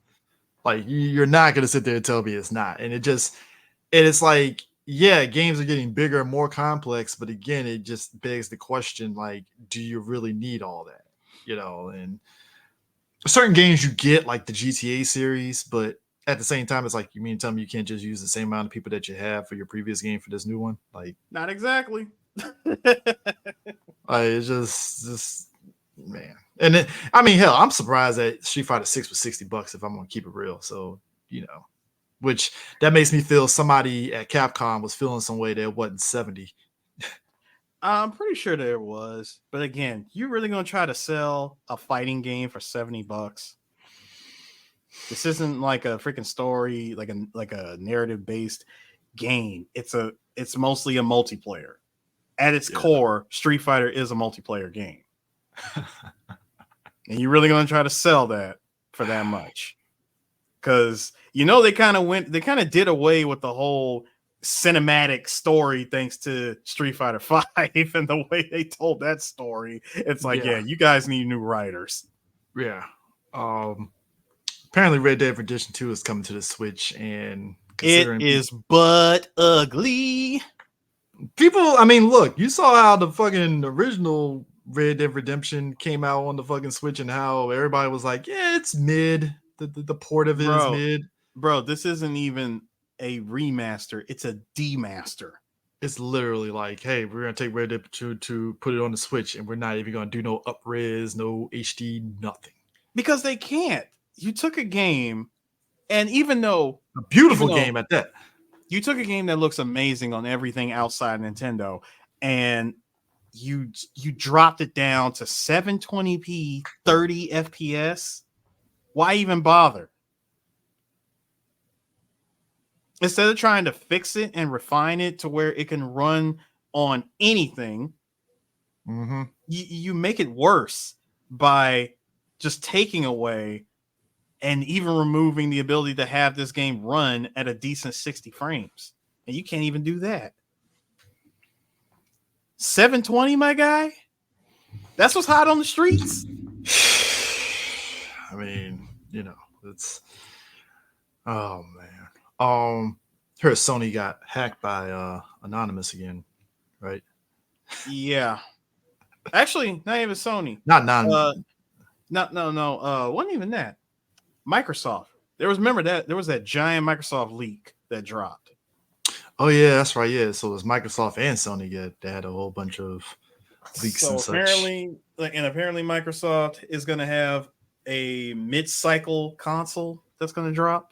Speaker 2: Like you're not gonna sit there and tell me it's not. And it's like, yeah, games are getting bigger and more complex, but again, it just begs the question, like, do you really need all that? And certain games you get like the GTA series, but at the same time, it's like, you mean tell me you can't just use the same amount of people that you have for your previous game for this new one? Like,
Speaker 3: Not exactly.
Speaker 2: it's just man. And then, I mean, hell, I'm surprised that Street Fighter 6 was $60 if I'm gonna keep it real. So, which that makes me feel somebody at Capcom was feeling some way that it wasn't 70.
Speaker 3: I'm pretty sure there was. But again, you really gonna try to sell a fighting game for $70? This isn't like a freaking story, like a narrative based game. It's mostly a multiplayer. At its core, Street Fighter is a multiplayer game. And you're really gonna try to sell that for that much? Because they kind of did away with the whole cinematic story thanks to Street Fighter 5 and the way they told that story. It's like, yeah, you guys need new writers.
Speaker 2: Yeah. Apparently Red Dead Redemption 2 is coming to the Switch, and
Speaker 3: it is but ugly.
Speaker 2: People, I mean, look, you saw how the fucking original Red Dead Redemption came out on the fucking Switch and how everybody was like, yeah, it's mid. The port of it is mid.
Speaker 3: Bro, this isn't even a remaster. It's a demaster.
Speaker 2: It's literally like, hey, we're going to take Red Dead 2 to put it on the Switch, and we're not even going to do no up-res, no HD, nothing.
Speaker 3: Because they can't. You took a game, and even though...
Speaker 2: A beautiful game at that.
Speaker 3: You took a game that looks amazing on everything outside Nintendo, and you dropped it down to 720p, 30 FPS. Why even bother? Instead of trying to fix it and refine it to where it can run on anything, you make it worse by just taking away and even removing the ability to have this game run at a decent 60 frames. And you can't even do that. 720, my guy? That's what's hot on the streets?
Speaker 2: I mean, it's... Oh, man. Heard Sony got hacked by Anonymous again, right?
Speaker 3: Yeah. Actually, not even Sony.
Speaker 2: Not Anonymous.
Speaker 3: No. Wasn't even that. Microsoft. There was that giant Microsoft leak that dropped.
Speaker 2: Oh yeah, that's right. Yeah, so it was Microsoft and Sony. They had a whole bunch of leaks and such.
Speaker 3: Apparently Microsoft is going to have a mid-cycle console that's going to drop.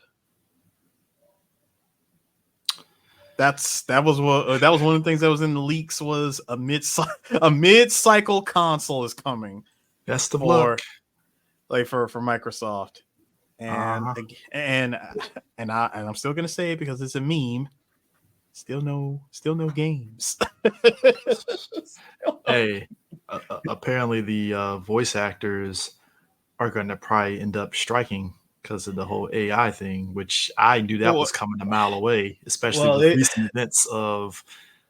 Speaker 3: That was one of the things that was in the leaks was a mid-cycle console is coming.
Speaker 2: Best of luck.
Speaker 3: For Microsoft. And I'm still gonna say it because it's a meme. Still no games.
Speaker 2: Hey, apparently the voice actors are going to probably end up striking because of the whole AI thing, which I knew that was coming a mile away, especially with recent events of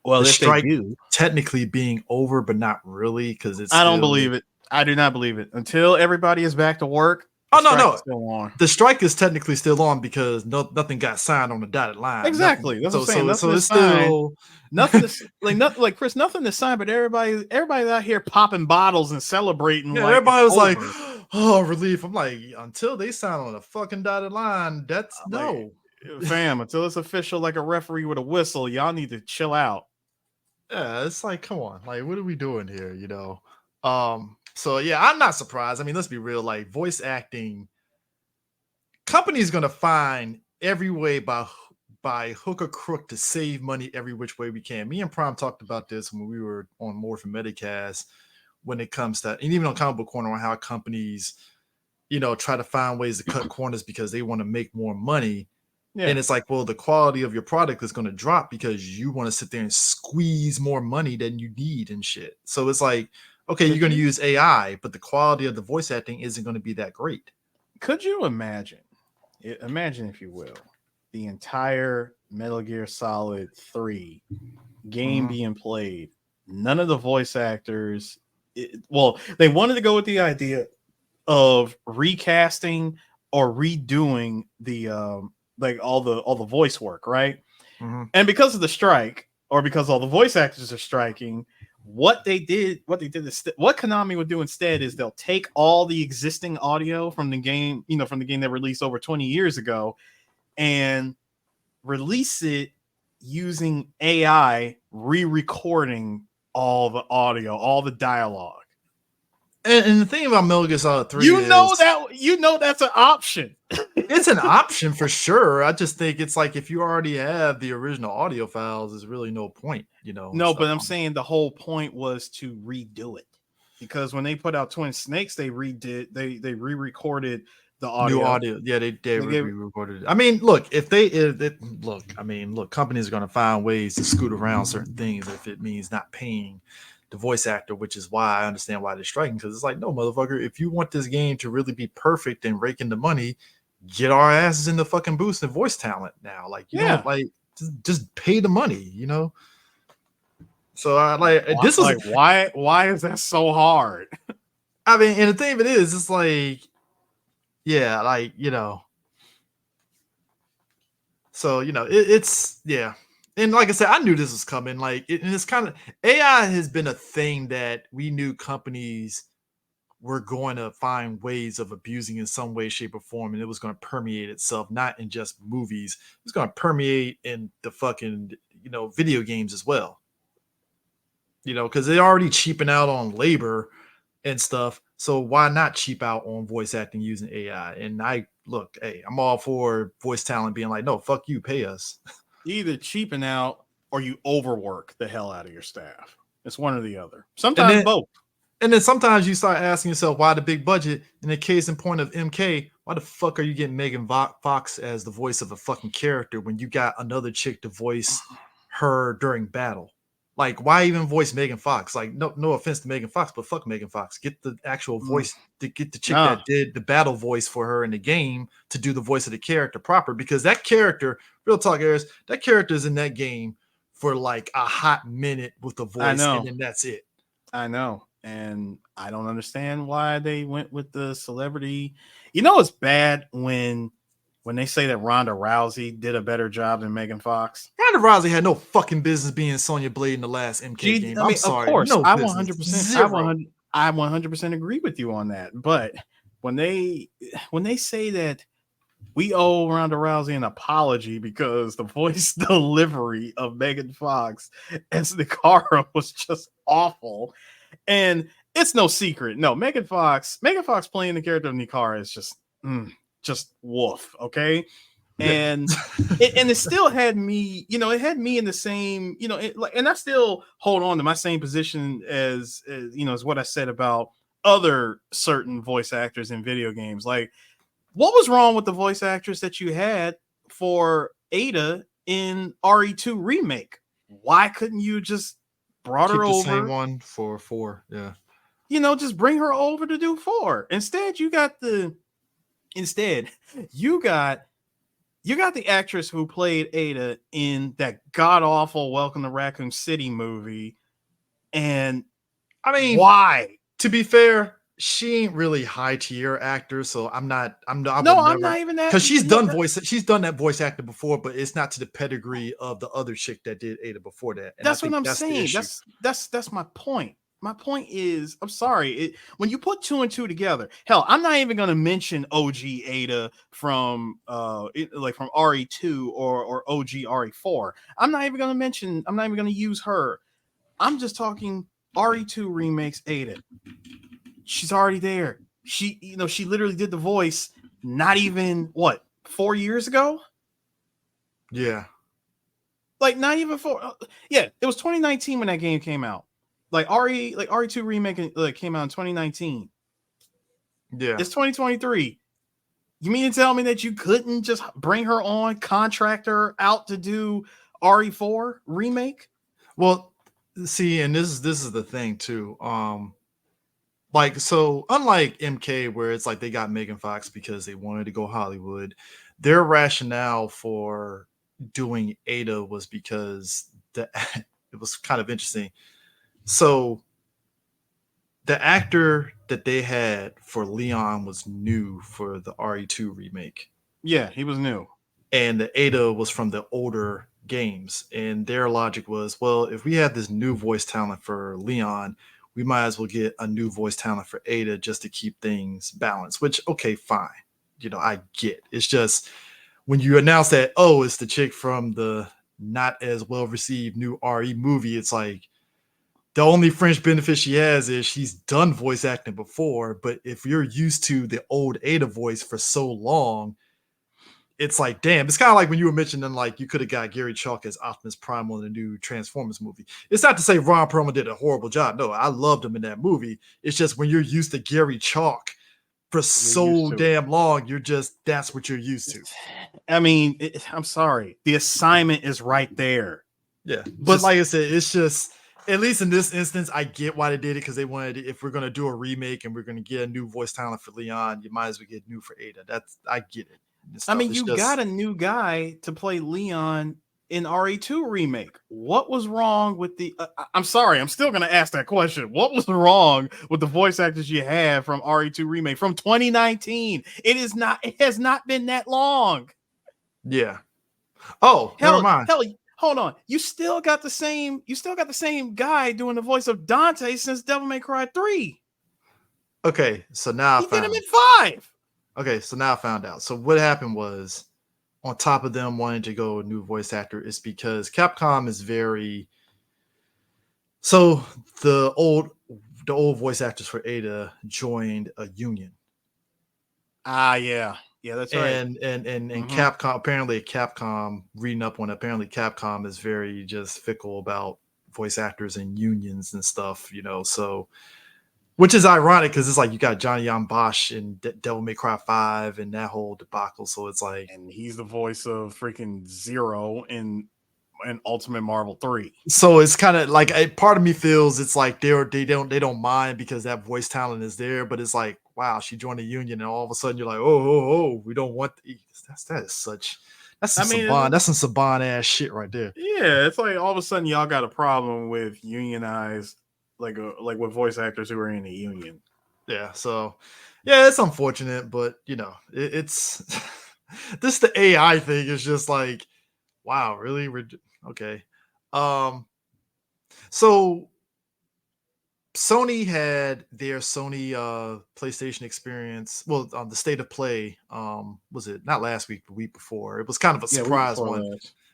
Speaker 2: the strike technically being over, but not really because it's.
Speaker 3: I don't believe it. I do not believe it until everybody is back to work.
Speaker 2: Oh no! The strike is technically still on because nothing got signed on the dotted line.
Speaker 3: Exactly.
Speaker 2: That's
Speaker 3: what I'm saying.
Speaker 2: So it's still
Speaker 3: nothing. Like Chris, nothing is signed, but everybody's out here popping bottles and celebrating.
Speaker 2: Yeah, everybody was like, "Oh, relief!" I'm like, until they sign on the fucking dotted line, that's no,
Speaker 3: fam. Until it's official, like a referee with a whistle, y'all need to chill out.
Speaker 2: Yeah, it's like, come on, like, what are we doing here? So yeah, I'm not surprised. I mean, let's be real. Like voice acting, company's gonna find every way by hook or crook to save money every which way we can. Me and Prime talked about this when we were on Morphin Medicast, when it comes to, and even on Comic Book Corner, on how companies, try to find ways to cut corners because they want to make more money.
Speaker 3: Yeah.
Speaker 2: And it's like, well, the quality of your product is going to drop because you want to sit there and squeeze more money than you need and shit. So it's like, okay, you're going to use AI, but the quality of the voice acting isn't going to be that great.
Speaker 3: Could you imagine, if you will, the entire Metal Gear Solid 3 game being played? None of the voice actors, they wanted to go with the idea of recasting or redoing the like all the voice work, right? And because of the strike, or because all the voice actors are striking, what Konami would do instead is they'll take all the existing audio from the game, from the game that released over 20 years ago, and release it using AI, re-recording all the audio, all the dialogue.
Speaker 2: And the thing about Metal Gear Solid 3
Speaker 3: that's an option.
Speaker 2: It's an option for sure. I just think it's like, if you already have the original audio files, there's really no point,
Speaker 3: No, but I'm saying the whole point was to redo it, because when they put out Twin Snakes, they re-recorded the audio.
Speaker 2: New audio. Yeah, they re-recorded it. I mean, look, companies are going to find ways to scoot around certain things if it means not paying the voice actor, which is why I understand why they're striking, because it's like, no, motherfucker, if you want this game to really be perfect and rake in the money, get our asses in the fucking booth and voice talent now. Like, don't just pay the money, So I
Speaker 3: why is that so hard?
Speaker 2: I mean, and the thing of it is, it's like, yeah, like, so it's and like I said, I knew this was coming. Like, and it's kind of, AI has been a thing that we knew companies were going to find ways of abusing in some way, shape, or form, and it was going to permeate itself, not in just movies. It was going to permeate in the fucking video games as well. Because they're already cheaping out on labor and stuff. So why not cheap out on voice acting using AI? And I'm all for voice talent being like, no, fuck you, pay us.
Speaker 3: You either cheaping out or you overwork the hell out of your staff. It's one or the other. Sometimes both.
Speaker 2: And then sometimes you start asking yourself, why the big budget? In the case in point of MK, why the fuck are you getting Megan Fox as the voice of a fucking character when you got another chick to voice her during battle? Like, why even voice Megan Fox? Like, no offense to Megan Fox, but fuck Megan Fox. Get the actual voice, to get the chick that did the battle voice for her in the game to do the voice of the character proper. Because that character, real talk, Aris, that character is in that game for like a hot minute with the voice, and then that's it.
Speaker 3: I know. And I don't understand why they went with the celebrity. It's bad when they say that Ronda Rousey did a better job than Megan Fox.
Speaker 2: Ronda Rousey had no fucking business being Sonya Blade in the last MK game. I'm sorry.
Speaker 3: Of course,
Speaker 2: no
Speaker 3: I
Speaker 2: business.
Speaker 3: 100%, I 100% agree with you on that. But when they say that we owe Ronda Rousey an apology because the voice delivery of Megan Fox as Nikara was just awful, and it's no secret. No, Megan Fox playing the character of Nikara is just woof, okay? And it still had me, it had me in the same, and I still hold on to my same position as what I said about other certain voice actors in video games. Like, what was wrong with the voice actress that you had for Ada in RE2 remake? Why couldn't you just brought her over?
Speaker 2: Same one for 4, yeah.
Speaker 3: Just bring her over to do 4. Instead, you got the actress who played Ada in that god awful Welcome to Raccoon City movie. And
Speaker 2: I mean,
Speaker 3: why?
Speaker 2: To be fair, she ain't really high tier actor, so I'm not even that, because she's done that voice acting before, but it's not to the pedigree of the other chick that did Ada before that. And
Speaker 3: that's what I'm saying. That's my point. My point is, I'm sorry, when you put 2 and 2 together, hell, I'm not even going to mention OG Ada from from RE2 or OG RE4. I'm not even going to use her. I'm just talking RE2 remakes Ada. She's already there. She literally did the voice not even 4 years ago?
Speaker 2: Yeah.
Speaker 3: Like, not even 4. Yeah, it was 2019 when that game came out. like RE2 remake like came out in 2019.
Speaker 2: Yeah.
Speaker 3: It's 2023. You mean to tell me that you couldn't just bring her on, contract her out to do RE4 remake?
Speaker 2: Well, see, and this is the thing too. Like, so unlike MK, where it's like they got Megan Fox because they wanted to go Hollywood, their rationale for doing Ada was because it was kind of interesting. So the actor that they had for Leon was new for the RE2 remake,
Speaker 3: Yeah, he was new.
Speaker 2: and the Ada was from the older games. And their logic was, well, if we have this new voice talent for Leon, we might as well get a new voice talent for Ada just to keep things balanced. Which, okay, fine, I get. It's just when you announce that, oh, it's the chick from the not as well received new RE movie, it's like the only fringe benefit she has is she's done voice acting before. But if you're used to the old Ada voice for so long, it's like, damn, it's kind of like when you were mentioning, like, you could have got Gary Chalk as Optimus Prime on the new Transformers movie. It's not to say Ron Perlman did a horrible job. No, I loved him in that movie. It's just when you're used to Gary Chalk for so damn long, that's what you're used to.
Speaker 3: I mean, I'm sorry. The assignment is right there.
Speaker 2: Yeah. But like I said, it's just, at least in this instance, I get why they did it, because they wanted, if we're going to do a remake and we're going to get a new voice talent for Leon, you might as well get new for Ada. I get it.
Speaker 3: I mean, you got a new guy to play Leon in RE2 remake. What was wrong with the? I'm sorry, I'm still gonna ask that question. What was wrong with the voice actors you had from RE2 remake from 2019? It has not been that long.
Speaker 2: Yeah. Oh, never mind.
Speaker 3: Hell, hold on. You still got the same guy doing the voice of Dante since Devil May Cry 3.
Speaker 2: Okay, so now
Speaker 3: he did him in 5.
Speaker 2: Okay, so now I found out. So what happened was, on top of them wanting to go new voice actor, is because Capcom is very. So the old voice actors for Ada joined a union.
Speaker 3: Yeah, that's right.
Speaker 2: And Capcom, apparently Capcom, reading up on it, apparently Capcom is very just fickle about voice actors and unions and stuff, so. Which is ironic because it's like you got Johnny Yong Bosch in Devil May Cry 5 and that whole debacle. So it's like,
Speaker 3: and he's the voice of freaking Zero in Ultimate Marvel 3.
Speaker 2: So it's kind of like, a part of me feels it's like they don't mind because that voice talent is there, but it's like, wow, she joined a union, and all of a sudden you're like, oh, we don't want that's some Saban ass shit right there.
Speaker 3: Yeah, it's like all of a sudden y'all got a problem with unionized. Like with voice actors who are in a union.
Speaker 2: Yeah, so yeah, it's unfortunate, but it's this the AI thing is just like, wow, really? Okay. So Sony had their Sony PlayStation experience. Well, on the State of Play, was it not last week, the week before? It was kind of a surprise one.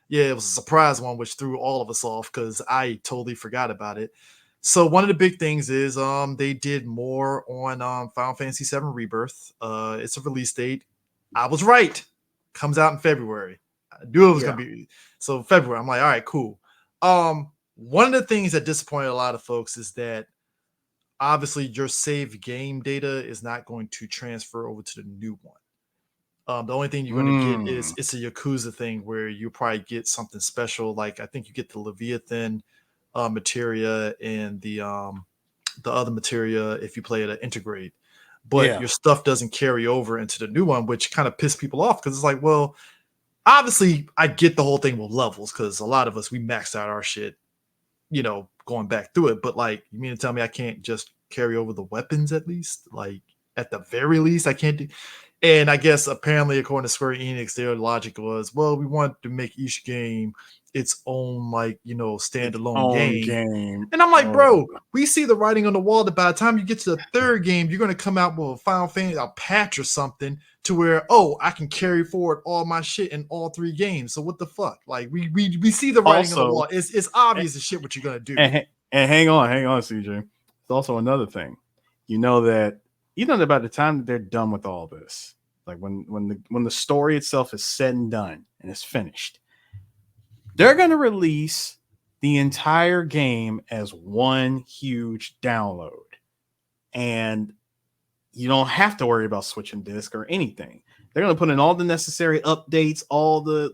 Speaker 2: Yeah, it was a surprise one, which threw all of us off because I totally forgot about it. So one of the big things is they did more on Final Fantasy 7 Rebirth. It's a release date. I was right. Comes out in February. I knew it was gonna be so February. I'm like, all right, cool. One of the things that disappointed a lot of folks is that obviously your save game data is not going to transfer over to the new one. The only thing you're going to get is it's a Yakuza thing where you probably get something special. Like I think you get the Leviathan materia and the other materia if you play it at Integrate, but your stuff doesn't carry over into the new one, which kind of pissed people off because it's like, well, obviously I get the whole thing with levels because a lot of us, we maxed out our shit, going back through it, but like, you mean to tell me I can't just carry over the weapons at least? Like at the very least I can't do. And I guess apparently according to Square Enix, their logic was, well, we want to make each game its own, like, standalone game. And I'm like, bro, we see the writing on the wall that by the time you get to the third game, you're going to come out with a Final Fantasy, a patch or something to where, I can carry forward all my shit in all 3 games. So what the fuck? Like we see the writing on the wall. It's obvious as shit what you're going to do.
Speaker 3: And hang on, CJ. It's also another thing. That by the time that they're done with all this, like when the story itself is said and done and it's finished, they're going to release the entire game as one huge download. And you don't have to worry about switching disc or anything. They're going to put in all the necessary updates, all the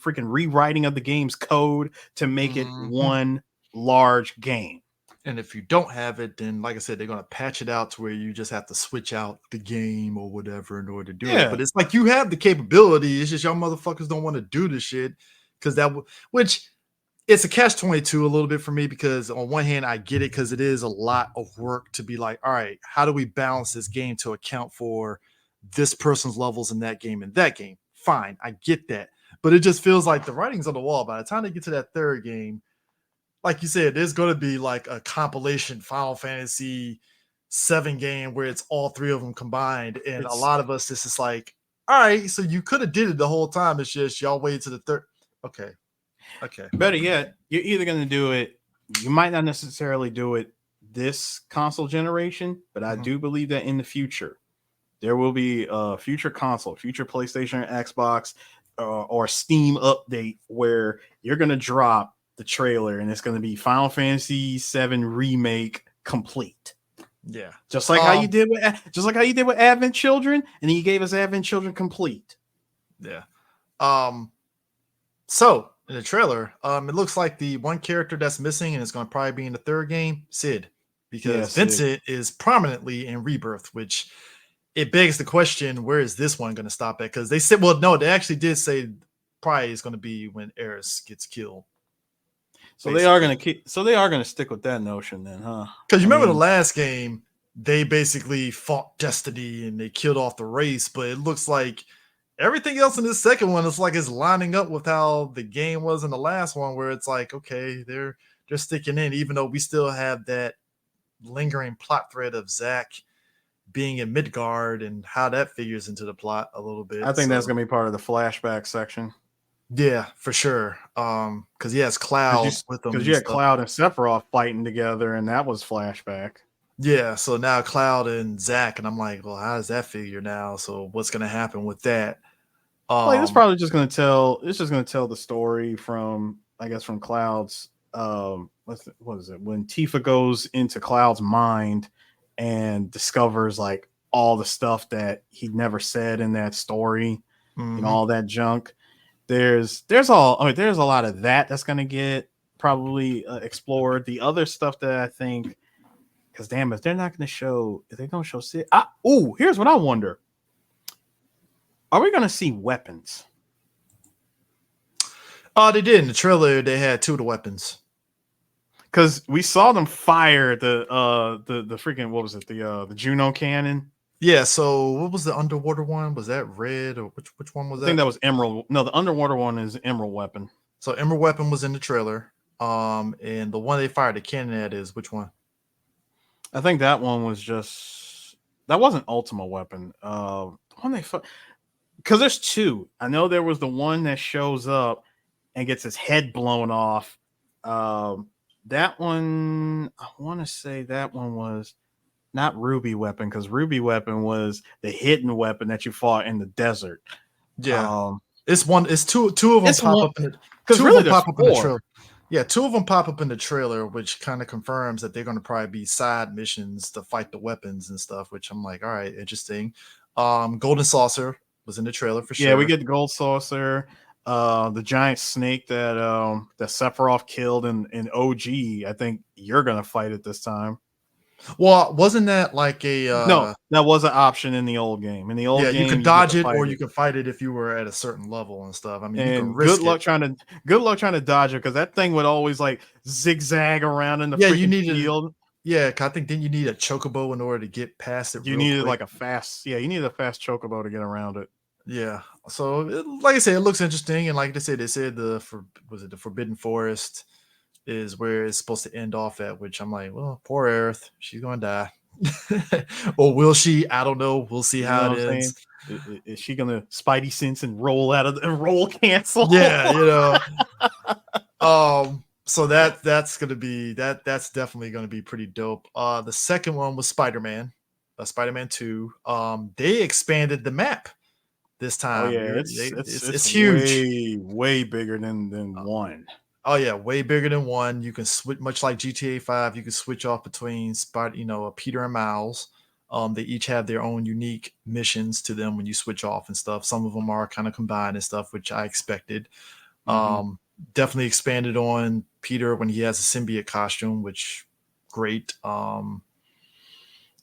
Speaker 3: freaking rewriting of the game's code to make it one large game.
Speaker 2: And if you don't have it, then like I said, they're going to patch it out to where you just have to switch out the game or whatever in order to do it. But it's like you have the capability. It's just y'all motherfuckers don't want to do the shit because which it's a catch-22 a little bit for me, because on one hand, I get it because it is a lot of work to be like, all right, how do we balance this game to account for this person's levels in that game and that game? Fine, I get that. But it just feels like the writing's on the wall. By the time they get to that third game, like you said, there's going to be like a compilation Final Fantasy 7 game where it's all three of them combined. And a lot of us, this is like, all right, so you could have did it the whole time. It's just y'all waited to the third. Okay.
Speaker 3: Better yet, you're either going to do it. You might not necessarily do it this console generation, but I do believe that in the future, there will be a future console, future PlayStation or Xbox or Steam update where you're going to drop the trailer and it's going to be Final Fantasy 7 Remake complete.
Speaker 2: Yeah.
Speaker 3: Just like how you did with Advent Children, and then you gave us Advent Children complete.
Speaker 2: Yeah. So in the trailer, it looks like the one character that's missing and it's going to probably be in the third game, Sid, because Vincent is prominently in Rebirth, which it begs the question, where is this one going to stop at? Because they said, well, no, they actually did say probably is going to be when Eris gets killed.
Speaker 3: So basically. They are going to stick with that notion then, huh?
Speaker 2: Because you remember the last game, they basically fought Destiny and they killed off the race, but it looks like everything else in this second one is like it's lining up with how the game was in the last one, where it's like, okay, they're sticking in, even though we still have that lingering plot thread of Zack being in Midgard and how that figures into the plot a little bit.
Speaker 3: I think that's gonna be part of the flashback section.
Speaker 2: Yeah, for sure. Because he has Cloud with them.
Speaker 3: Because you had Cloud and Sephiroth fighting together, and that was flashback.
Speaker 2: Yeah, so now Cloud and Zack, and I'm like, well, how does that figure now? So what's gonna happen with that?
Speaker 3: It's probably just gonna tell. It's just gonna tell the story from, I guess, from Cloud's. What is it? When Tifa goes into Cloud's mind and discovers like all the stuff that he never said in that story, and all that junk. There's a lot of that's gonna get probably explored. The other stuff that I think, because damn, if they're don't show Sid. Here's what I wonder. Are we going to see weapons?
Speaker 2: They did in the trailer. They had two of the weapons
Speaker 3: because we saw them fire the freaking, what was it, the Juno cannon.
Speaker 2: Yeah. So what was the underwater one? Was that red, or which one was that?
Speaker 3: I think that was Emerald. No, the underwater one is Emerald weapon.
Speaker 2: So Emerald weapon was in the trailer. And the one they fired the cannon at is which one?
Speaker 3: I think that one was that wasn't Ultima weapon. The one they because there's two. I know there was the one that shows up and gets his head blown off. That one, I want to say that one was not Ruby weapon, because Ruby weapon was the hidden weapon that you fought in the desert.
Speaker 2: Yeah, it's one. It's two of them pop up in the. Two of them pop up in the trailer. Yeah, two of them pop up in the trailer, which kind of confirms that they're going to probably be side missions to fight the weapons and stuff. Which I'm like, all right, interesting. Golden Saucer was in the trailer for sure.
Speaker 3: Yeah, we get the gold saucer, the giant snake that Sephiroth killed in OG. I think you're gonna fight it this time.
Speaker 2: Well, wasn't that like a
Speaker 3: no? That was an option in the old game. In the old game,
Speaker 2: you could dodge it, or you could fight it if you were at a certain level and stuff. I mean, you can risk
Speaker 3: good luck trying to dodge it, because that thing would always like zigzag around in the freaking field.
Speaker 2: Yeah, I think then you need a chocobo in order to get past it.
Speaker 3: You needed like a fast chocobo to get around it.
Speaker 2: Yeah. So, like I said, it looks interesting, and like they said the Forbidden Forest is where it's supposed to end off at. Which I'm like, well, poor Aerith, she's gonna die, or will she? I don't know. We'll see how it ends.
Speaker 3: Is she gonna Spidey sense and roll cancel?
Speaker 2: Yeah, So that's gonna be that's definitely gonna be pretty dope. The second one was Spider-Man, Spider-Man 2. They expanded the map this time.
Speaker 3: Oh yeah, it's huge, way bigger than one.
Speaker 2: Oh yeah, way bigger than one. You can switch, much like GTA 5. You can switch off between Peter and Miles. They each have their own unique missions to them when you switch off and stuff. Some of them are kind of combined and stuff, which I expected.
Speaker 3: Mhm.
Speaker 2: Definitely expanded on Peter when he has a symbiote costume, which great. A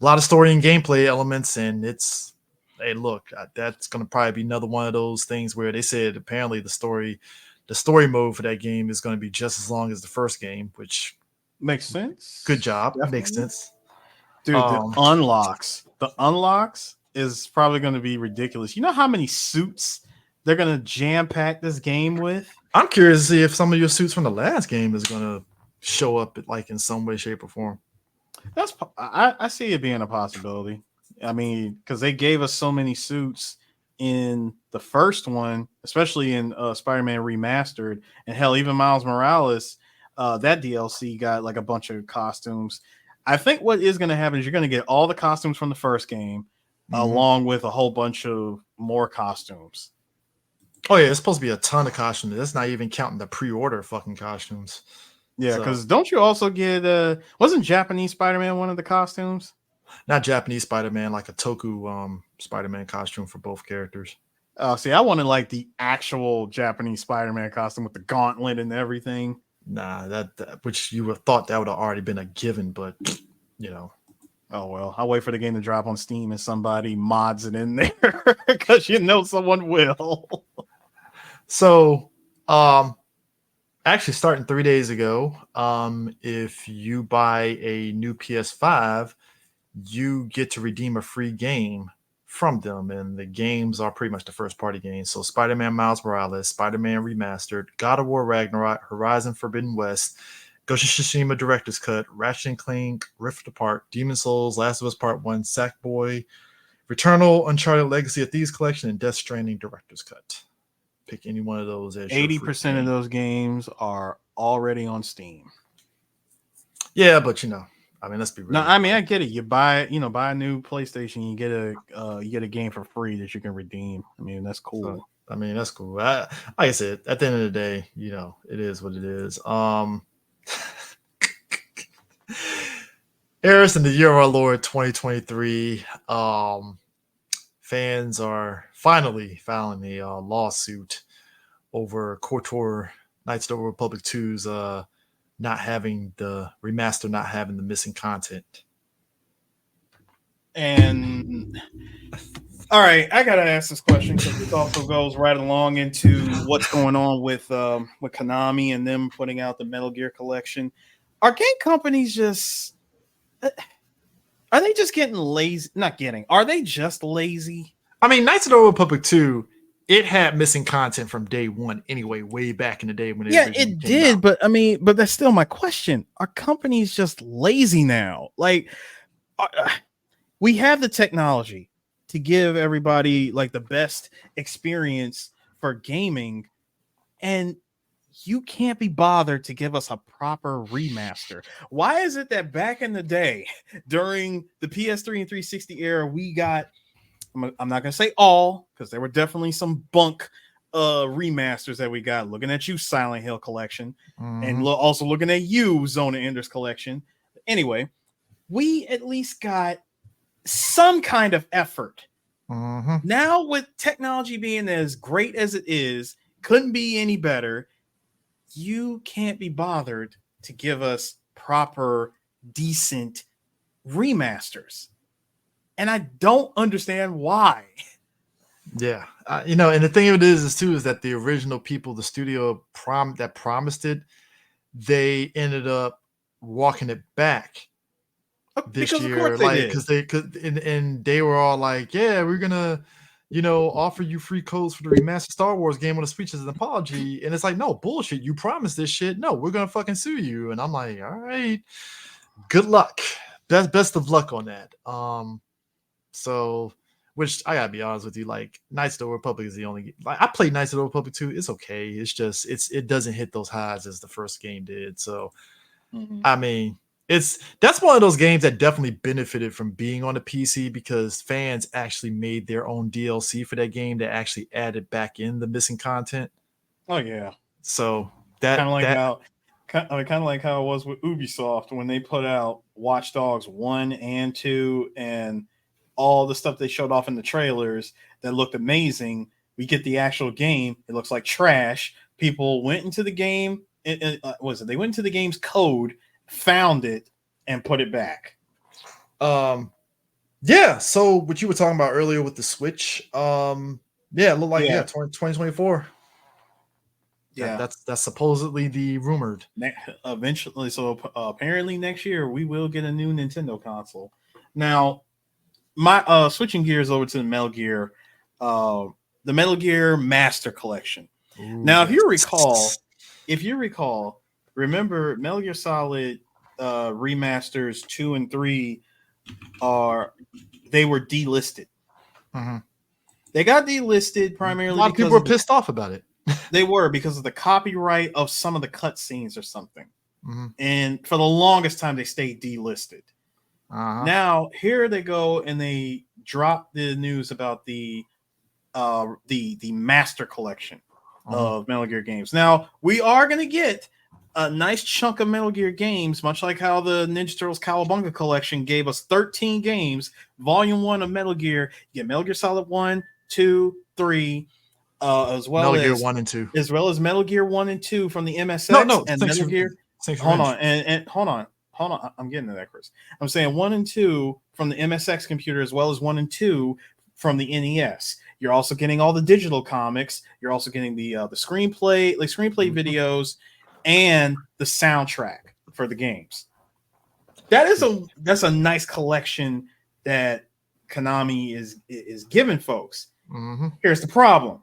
Speaker 2: lot of story and gameplay elements, and it's hey, look, that's gonna probably be another one of those things where they said apparently the story mode for that game is going to be just as long as the first game, which
Speaker 3: Makes
Speaker 2: good
Speaker 3: sense.
Speaker 2: job, makes
Speaker 3: Definitely.
Speaker 2: sense.
Speaker 3: Dude, the
Speaker 2: Um,
Speaker 3: unlocks. The unlocks is probably going to be ridiculous. You know how many suits they're going to jam pack this game with?
Speaker 2: I'm curious to see if some of your suits from the last game is going to show up like in some way, shape, or form.
Speaker 3: I see it being a possibility. I mean, because they gave us so many suits in the first one, especially in Spider-Man Remastered, and hell, even Miles Morales, that DLC got like a bunch of costumes. I think what is going to happen is you're going to get all the costumes from the first game,
Speaker 2: Mhm.
Speaker 3: along with a whole bunch of more costumes.
Speaker 2: Oh yeah, it's supposed to be a ton of costumes. That's not even counting the pre-order fucking costumes.
Speaker 3: Yeah,
Speaker 2: So
Speaker 3: because don't you also get wasn't Japanese Spider-Man one of the costumes?
Speaker 2: not Japanese Spider-Man, like a Toku Spider-Man costume for both characters.
Speaker 3: Oh, see, I wanted like the actual Japanese Spider-Man costume with the gauntlet and everything.
Speaker 2: Nah, that which you would have thought that would have already been a given, but you know.
Speaker 3: Oh well, I'll wait for the game to drop on Steam and somebody mods it in there because you know someone will.
Speaker 2: So, actually, starting 3 days ago, if you buy a new PS5, you get to redeem a free game from them, and the games are pretty much the first party games. So, Spider-Man Miles Morales, Spider-Man Remastered, God of War Ragnarok, Horizon Forbidden West, Ghost of Tsushima Director's Cut, Ratchet and Clank, Rift Apart, Demon Souls, Last of Us Part One, Sackboy, Returnal, Uncharted Legacy of Thieves Collection, and Death Stranding Director's Cut. Pick any one of those as your free
Speaker 3: 80% of
Speaker 2: game.
Speaker 3: those games are already on Steam.
Speaker 2: Yeah, but I mean, let's be
Speaker 3: No,
Speaker 2: real.
Speaker 3: I mean I get it. You buy, buy a new PlayStation, you get a game for free that you can redeem. I mean that's
Speaker 2: So,
Speaker 3: cool.
Speaker 2: I mean, that's cool. Like I said, at the end of the day, it is what it is. Eris in the year of our Lord 2023. Fans are finally filing a lawsuit over KOTOR Knights of the Old Republic 2's not having the remaster, not having the missing content.
Speaker 3: And all right, I gotta ask this question because this also goes right along into what's going on with Konami and them putting out the Metal Gear collection. Are game companies just are they just getting lazy? Not getting. Are they just lazy?
Speaker 2: I mean, Knights of the Old Republic 2, it had missing content from day one anyway, way back in the day when it
Speaker 3: Yeah,
Speaker 2: originally
Speaker 3: it
Speaker 2: came out.
Speaker 3: did, but I mean, but that's still my question. Are companies just lazy now? Like, we have the technology to give everybody like the best experience for gaming, and you can't be bothered to give us a proper remaster. Why is it that back in the day, during the PS3 and 360 era, we got, I'm not going to say all, because there were definitely some bunk remasters that we got. Looking at you, Silent Hill collection, and
Speaker 2: Mhm.
Speaker 3: also looking at you, Zona Enders collection. Anyway, we at least got some kind of effort.
Speaker 2: Mhm.
Speaker 3: Now, with technology being as great as it is, couldn't be any better. You can't be bothered to give us proper, decent remasters. And I don't understand why.
Speaker 2: Yeah, and the thing of it is too is that the original people, the studio that promised it, they ended up walking it back this
Speaker 3: Because of course
Speaker 2: year,
Speaker 3: they
Speaker 2: like
Speaker 3: did.
Speaker 2: because they could, and they were all like, "Yeah, we're gonna, offer you free codes for the remastered Star Wars game on the Switch as an apology." And it's like, no bullshit. You promised this shit. No, we're gonna fucking sue you. And I'm like, all right, good luck. Best of luck on that. So, which I gotta be honest with you, like Knights of the Republic is the only like I played Knights of the Republic 2. It's okay. It's just it doesn't hit those highs as the first game did. So
Speaker 3: Mhm.
Speaker 2: I mean, that's one of those games that definitely benefited from being on the PC because fans actually made their own DLC for that game that actually added back in the missing content.
Speaker 3: Oh yeah.
Speaker 2: So That
Speaker 3: Kind of like
Speaker 2: that
Speaker 3: how, kind of like how it was with Ubisoft when they put out Watch Dogs 1 and 2, and all the stuff they showed off in the trailers that looked amazing. We get the actual game; it looks like trash. People went into the game. Was it? They went into the game's code, found it, and put it back.
Speaker 2: Yeah, so what you were talking about earlier with the Switch, yeah, it looked like
Speaker 3: Yeah,
Speaker 2: 2024.
Speaker 3: yeah.
Speaker 2: That's supposedly the rumored.
Speaker 3: Eventually, so apparently next year we will get a new Nintendo console. Now, my switching gears over to the Metal Gear Master Collection.
Speaker 2: Ooh,
Speaker 3: Now,
Speaker 2: yes.
Speaker 3: if you recall, remember Metal Gear Solid remasters 2 and 3 are they were delisted.
Speaker 2: Mhm.
Speaker 3: They got delisted
Speaker 2: A
Speaker 3: primarily
Speaker 2: lot of people
Speaker 3: because
Speaker 2: were pissed off about it.
Speaker 3: they were because of the copyright of some of the cutscenes or something.
Speaker 2: Mhm.
Speaker 3: And for the longest time, they stayed delisted.
Speaker 2: Uh-huh.
Speaker 3: Now here they go and they drop the news about the Master Collection
Speaker 2: Mhm.
Speaker 3: of Metal Gear games. Now we are going to get a nice chunk of Metal Gear games, much like how the Ninja Turtles Cowabunga Collection gave us 13 games. Volume 1 of Metal Gear. You get Metal Gear Solid 1, 2, 3, as well
Speaker 2: Metal Gear
Speaker 3: as
Speaker 2: 1 and 2.
Speaker 3: Metal Gear 1 and 2 from the MSX
Speaker 2: No,
Speaker 3: and
Speaker 2: Snake's,
Speaker 3: Metal Gear.
Speaker 2: Snake's
Speaker 3: Hold
Speaker 2: Revenge.
Speaker 3: on, and hold on. I'm getting to that, Chris. I'm saying 1 and 2 from the MSX computer, as well as 1 and 2 from the NES. You're also getting all the digital comics. You're also getting the screenplay, videos, and the soundtrack for the games. That's a nice collection that Konami is giving folks.
Speaker 2: Mm-hmm.
Speaker 3: Here's the problem.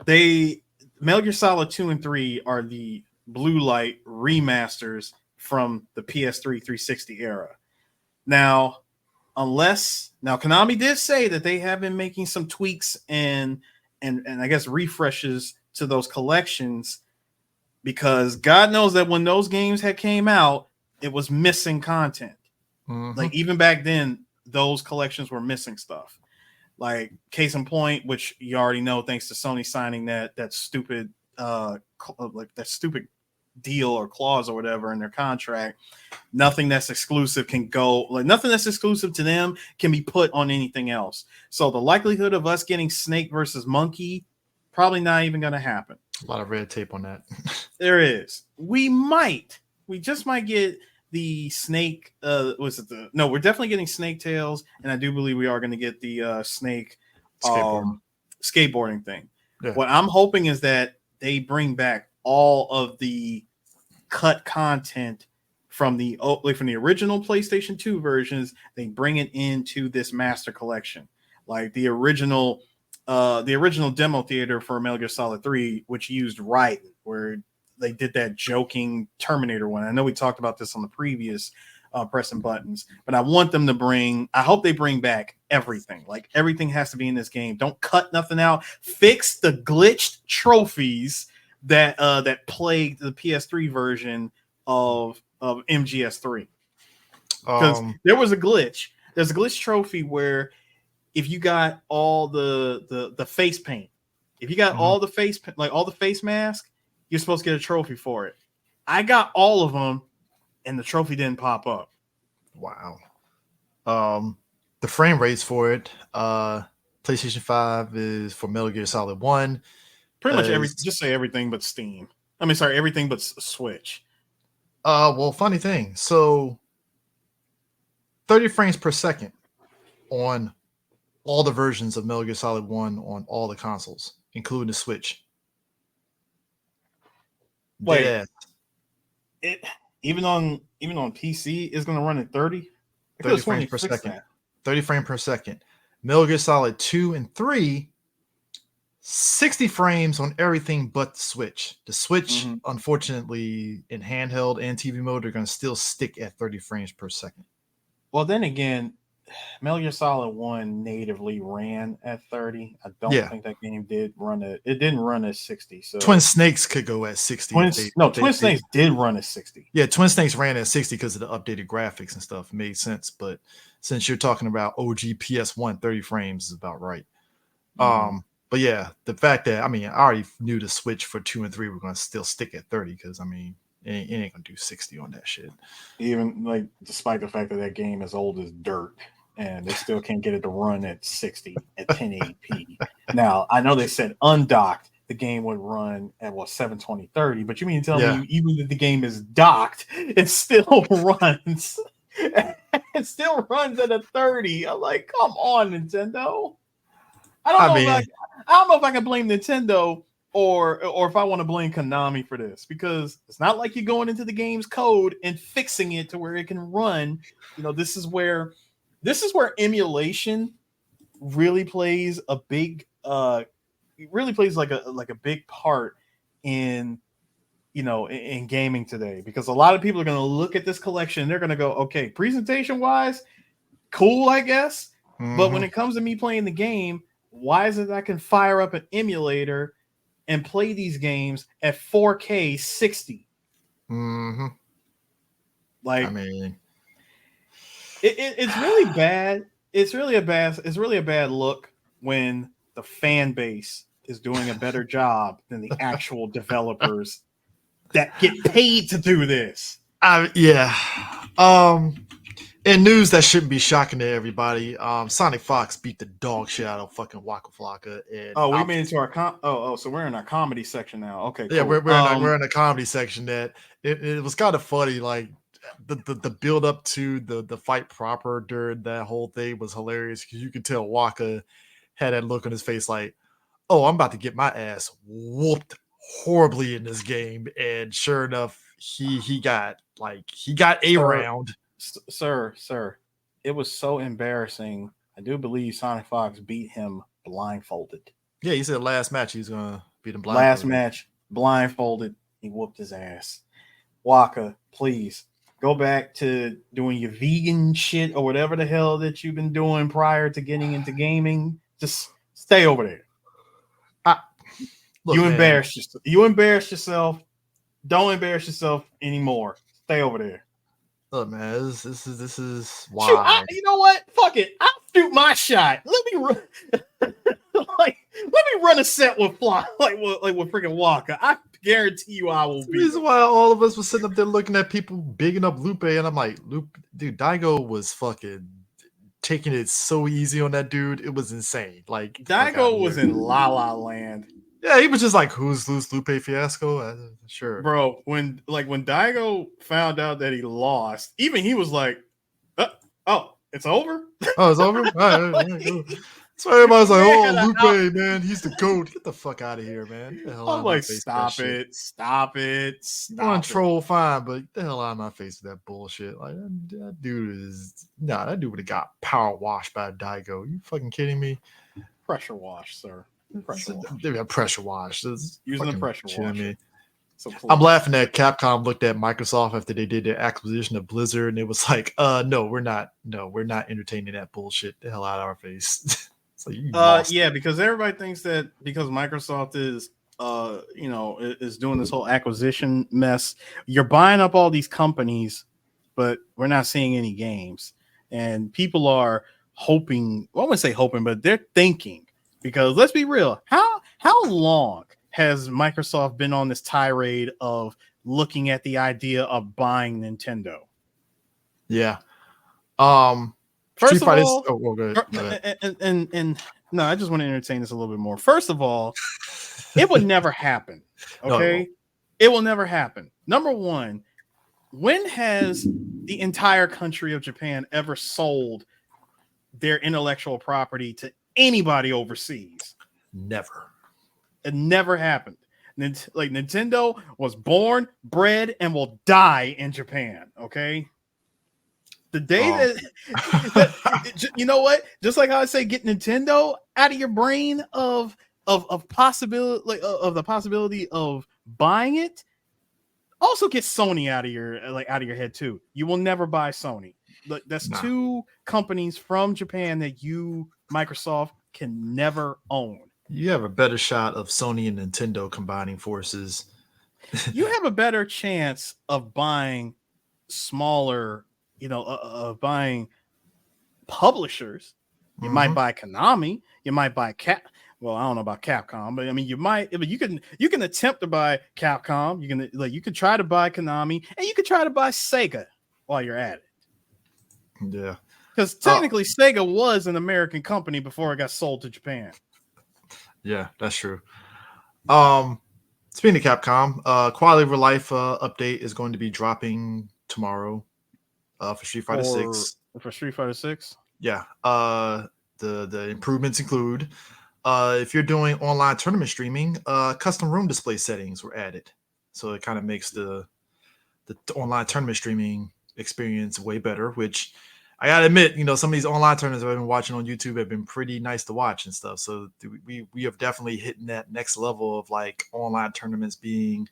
Speaker 3: Metal Gear Solid 2 and 3 are the blue light remasters from the PS3 360 era. Now, Konami did say that they have been making some tweaks and I guess refreshes to those collections, because God knows that when those games had came out, it was missing content.
Speaker 2: Mm-hmm.
Speaker 3: Like even back then, those collections were missing stuff. Like case in point, which you already know, thanks to Sony signing that stupid that stupid deal or clause or whatever in their contract. Nothing that's exclusive nothing that's exclusive to them can be put on anything else. So the likelihood of us getting Snake versus Monkey probably not even going to happen.
Speaker 2: A lot of red tape on that.
Speaker 3: There is. We just might get the Snake. We're definitely getting Snake Tails, and I do believe we are going to get the Snake skateboarding thing.
Speaker 2: Yeah.
Speaker 3: What I'm hoping is that they bring back all of the cut content from the original PlayStation 2 versions. They bring it into this Master Collection, like the original demo theater for Metal Gear Solid 3, which used Raiden, where they did that joking Terminator one. I know we talked about this on the previous pressing buttons, but I hope they bring back everything. Like everything has to be in this game. Don't cut nothing out. Fix the glitched trophies that plagued the PS3 version of MGS3. Because there was a glitch. There's a glitch trophy where if you got all the face paint, if you got all the face mask, you're supposed to get a trophy for it. I got all of them, and the trophy didn't pop up.
Speaker 2: Wow. The frame rates for it, PlayStation 5 is for Metal Gear Solid 1.
Speaker 3: Pretty much just say everything but Steam. I mean, sorry, everything but Switch.
Speaker 2: Well, funny thing. So 30 frames per second on all the versions of Metal Gear Solid 1 on all the consoles, including the Switch.
Speaker 3: Wait, even on PC is going to run at 30?
Speaker 2: 30 frames per second. 30 frames per second. Metal Gear Solid 2 and 3, 60 frames on everything but the Switch. The Switch, unfortunately, in handheld and TV mode, they're going to still stick at 30 frames per second.
Speaker 3: Well, then again, Metal Gear Solid 1 natively ran at 30. I don't think that game did run it. It didn't run at 60. So
Speaker 2: Twin Snakes could go at 60.
Speaker 3: Twin Snakes did run at 60.
Speaker 2: Yeah, Twin Snakes ran at 60 because of the updated graphics and stuff. It made sense. But since you're talking about OG PS1, 30 frames is about right. But yeah, the fact that I already knew the Switch for 2 and 3 were gonna still stick at 30 because it ain't gonna do 60 on that shit.
Speaker 3: Even like, despite the fact that that game is old as dirt, and they still can't get it to run at 60 at 1080p. Now I know they said undocked the game would run at 720 30, but you mean to tell
Speaker 2: Yeah.
Speaker 3: me even if the game is docked, it still runs. It still runs at a 30. I'm like, come on, Nintendo. I don't
Speaker 2: I
Speaker 3: know
Speaker 2: mean,
Speaker 3: if I don't know if I can blame Nintendo or if I want to blame Konami for this, because it's not like you're going into the game's code and fixing it to where it can run. This is where emulation really plays a big really plays like a big part in in gaming today, because a lot of people are going to look at this collection and they're going to go, okay, presentation wise, cool, I guess. But when it comes to me playing the game, why is it that I can fire up an emulator and play these games at 4K 60? Like,
Speaker 2: I mean,
Speaker 3: it's really bad. It's really a bad look when the fan base is doing a better job than the actual developers that get paid to do this.
Speaker 2: yeah. In news that shouldn't be shocking to everybody, Sonic Fox beat the dog shit out of fucking Waka Flocka. And
Speaker 3: We made it to our so we're in our comedy section now. Okay, cool.
Speaker 2: Yeah, we're in a comedy section that it was kind of funny. Like the build up to the fight proper during that whole thing was hilarious because you could tell Waka had that look on his face like, oh, I'm about to get my ass whooped horribly in this game. And sure enough, he got a round.
Speaker 3: Sir, it was so embarrassing. I do believe Sonic Fox beat him blindfolded.
Speaker 2: Yeah, he said last match he's gonna beat him blindfolded.
Speaker 3: Last match, blindfolded, he whooped his ass. Waka, please go back to doing your vegan shit or whatever the hell that you've been doing prior to getting into gaming. Just stay over there.
Speaker 2: Look,
Speaker 3: you
Speaker 2: man,
Speaker 3: embarrassed yourself. Don't embarrass yourself anymore. Stay over there.
Speaker 2: Look, man, this is why.
Speaker 3: Shoot, you know what? Fuck it. I'll shoot my shot. Let me run. Let me run a set with Fly, like with freaking Walker. I guarantee you, I will
Speaker 2: The
Speaker 3: be.
Speaker 2: reason why all of us were sitting up there looking at people bigging up Lupe, and I'm like, dude, Daigo was fucking taking it so easy on that dude. It was insane. Like,
Speaker 3: Daigo was in La La Land.
Speaker 2: Yeah, he was just like, who's Lupe Fiasco? Sure,
Speaker 3: bro. When Daigo found out that he lost, even he was like, "Oh, it's over."
Speaker 2: Oh, it's over. All right. So everybody's like, "Oh, Lupe, man, he's the GOAT. Get the fuck out of here, man." Get the hell
Speaker 3: I'm like, stop it.
Speaker 2: You want to troll, fine, but get the hell out of my face with that bullshit. Like that dude that dude would have got power washed by Daigo. You fucking kidding me?
Speaker 3: Pressure wash, sir.
Speaker 2: Pressure wash.
Speaker 3: Using a pressure wash.
Speaker 2: So I'm laughing that Capcom looked at Microsoft after they did their acquisition of Blizzard, and it was like, no, we're not entertaining that bullshit. The hell out of our face.
Speaker 3: Yeah, because everybody thinks that because Microsoft is is doing this whole acquisition mess, you're buying up all these companies, but we're not seeing any games. And people are hoping, well, I wouldn't say hoping, but they're thinking. Because let's be real, how long has Microsoft been on this tirade of looking at the idea of buying Nintendo?
Speaker 2: Yeah.
Speaker 3: First of all, go ahead. And no, I just want to entertain this a little bit more. First of all, it would never happen. Okay, it will never happen. Number one, when has the entire country of Japan ever sold their intellectual property to anybody overseas?
Speaker 2: Never.
Speaker 3: It never happened. Like, Nintendo was born, bred, and will die in Japan. Okay. The day that you know what? Just like how I say, get Nintendo out of your brain of possibility, like of the possibility of buying it. Also, get Sony out of your head too. You will never buy Sony. That's two companies from Japan that Microsoft can never own.
Speaker 2: You have a better shot of Sony and Nintendo combining forces.
Speaker 3: You have a better chance of buying smaller, of buying publishers. You might buy Konami. You might buy Well, I don't know about Capcom, but I mean, you might. But you can attempt to buy Capcom. You can try to buy Konami, and you can try to buy Sega while you're at it.
Speaker 2: Yeah,
Speaker 3: because technically Sega was an American company before it got sold to Japan.
Speaker 2: Yeah, that's true. Speaking of Capcom, Quality of Life update is going to be dropping tomorrow for Street Fighter 6.
Speaker 3: For Street Fighter 6?
Speaker 2: Yeah. The improvements include if you're doing online tournament streaming, custom room display settings were added. So it kind of makes the online tournament streaming experience way better, which I gotta admit, some of these online tournaments I've been watching on YouTube have been pretty nice to watch and stuff. So we have definitely hitting that next level of like online tournaments being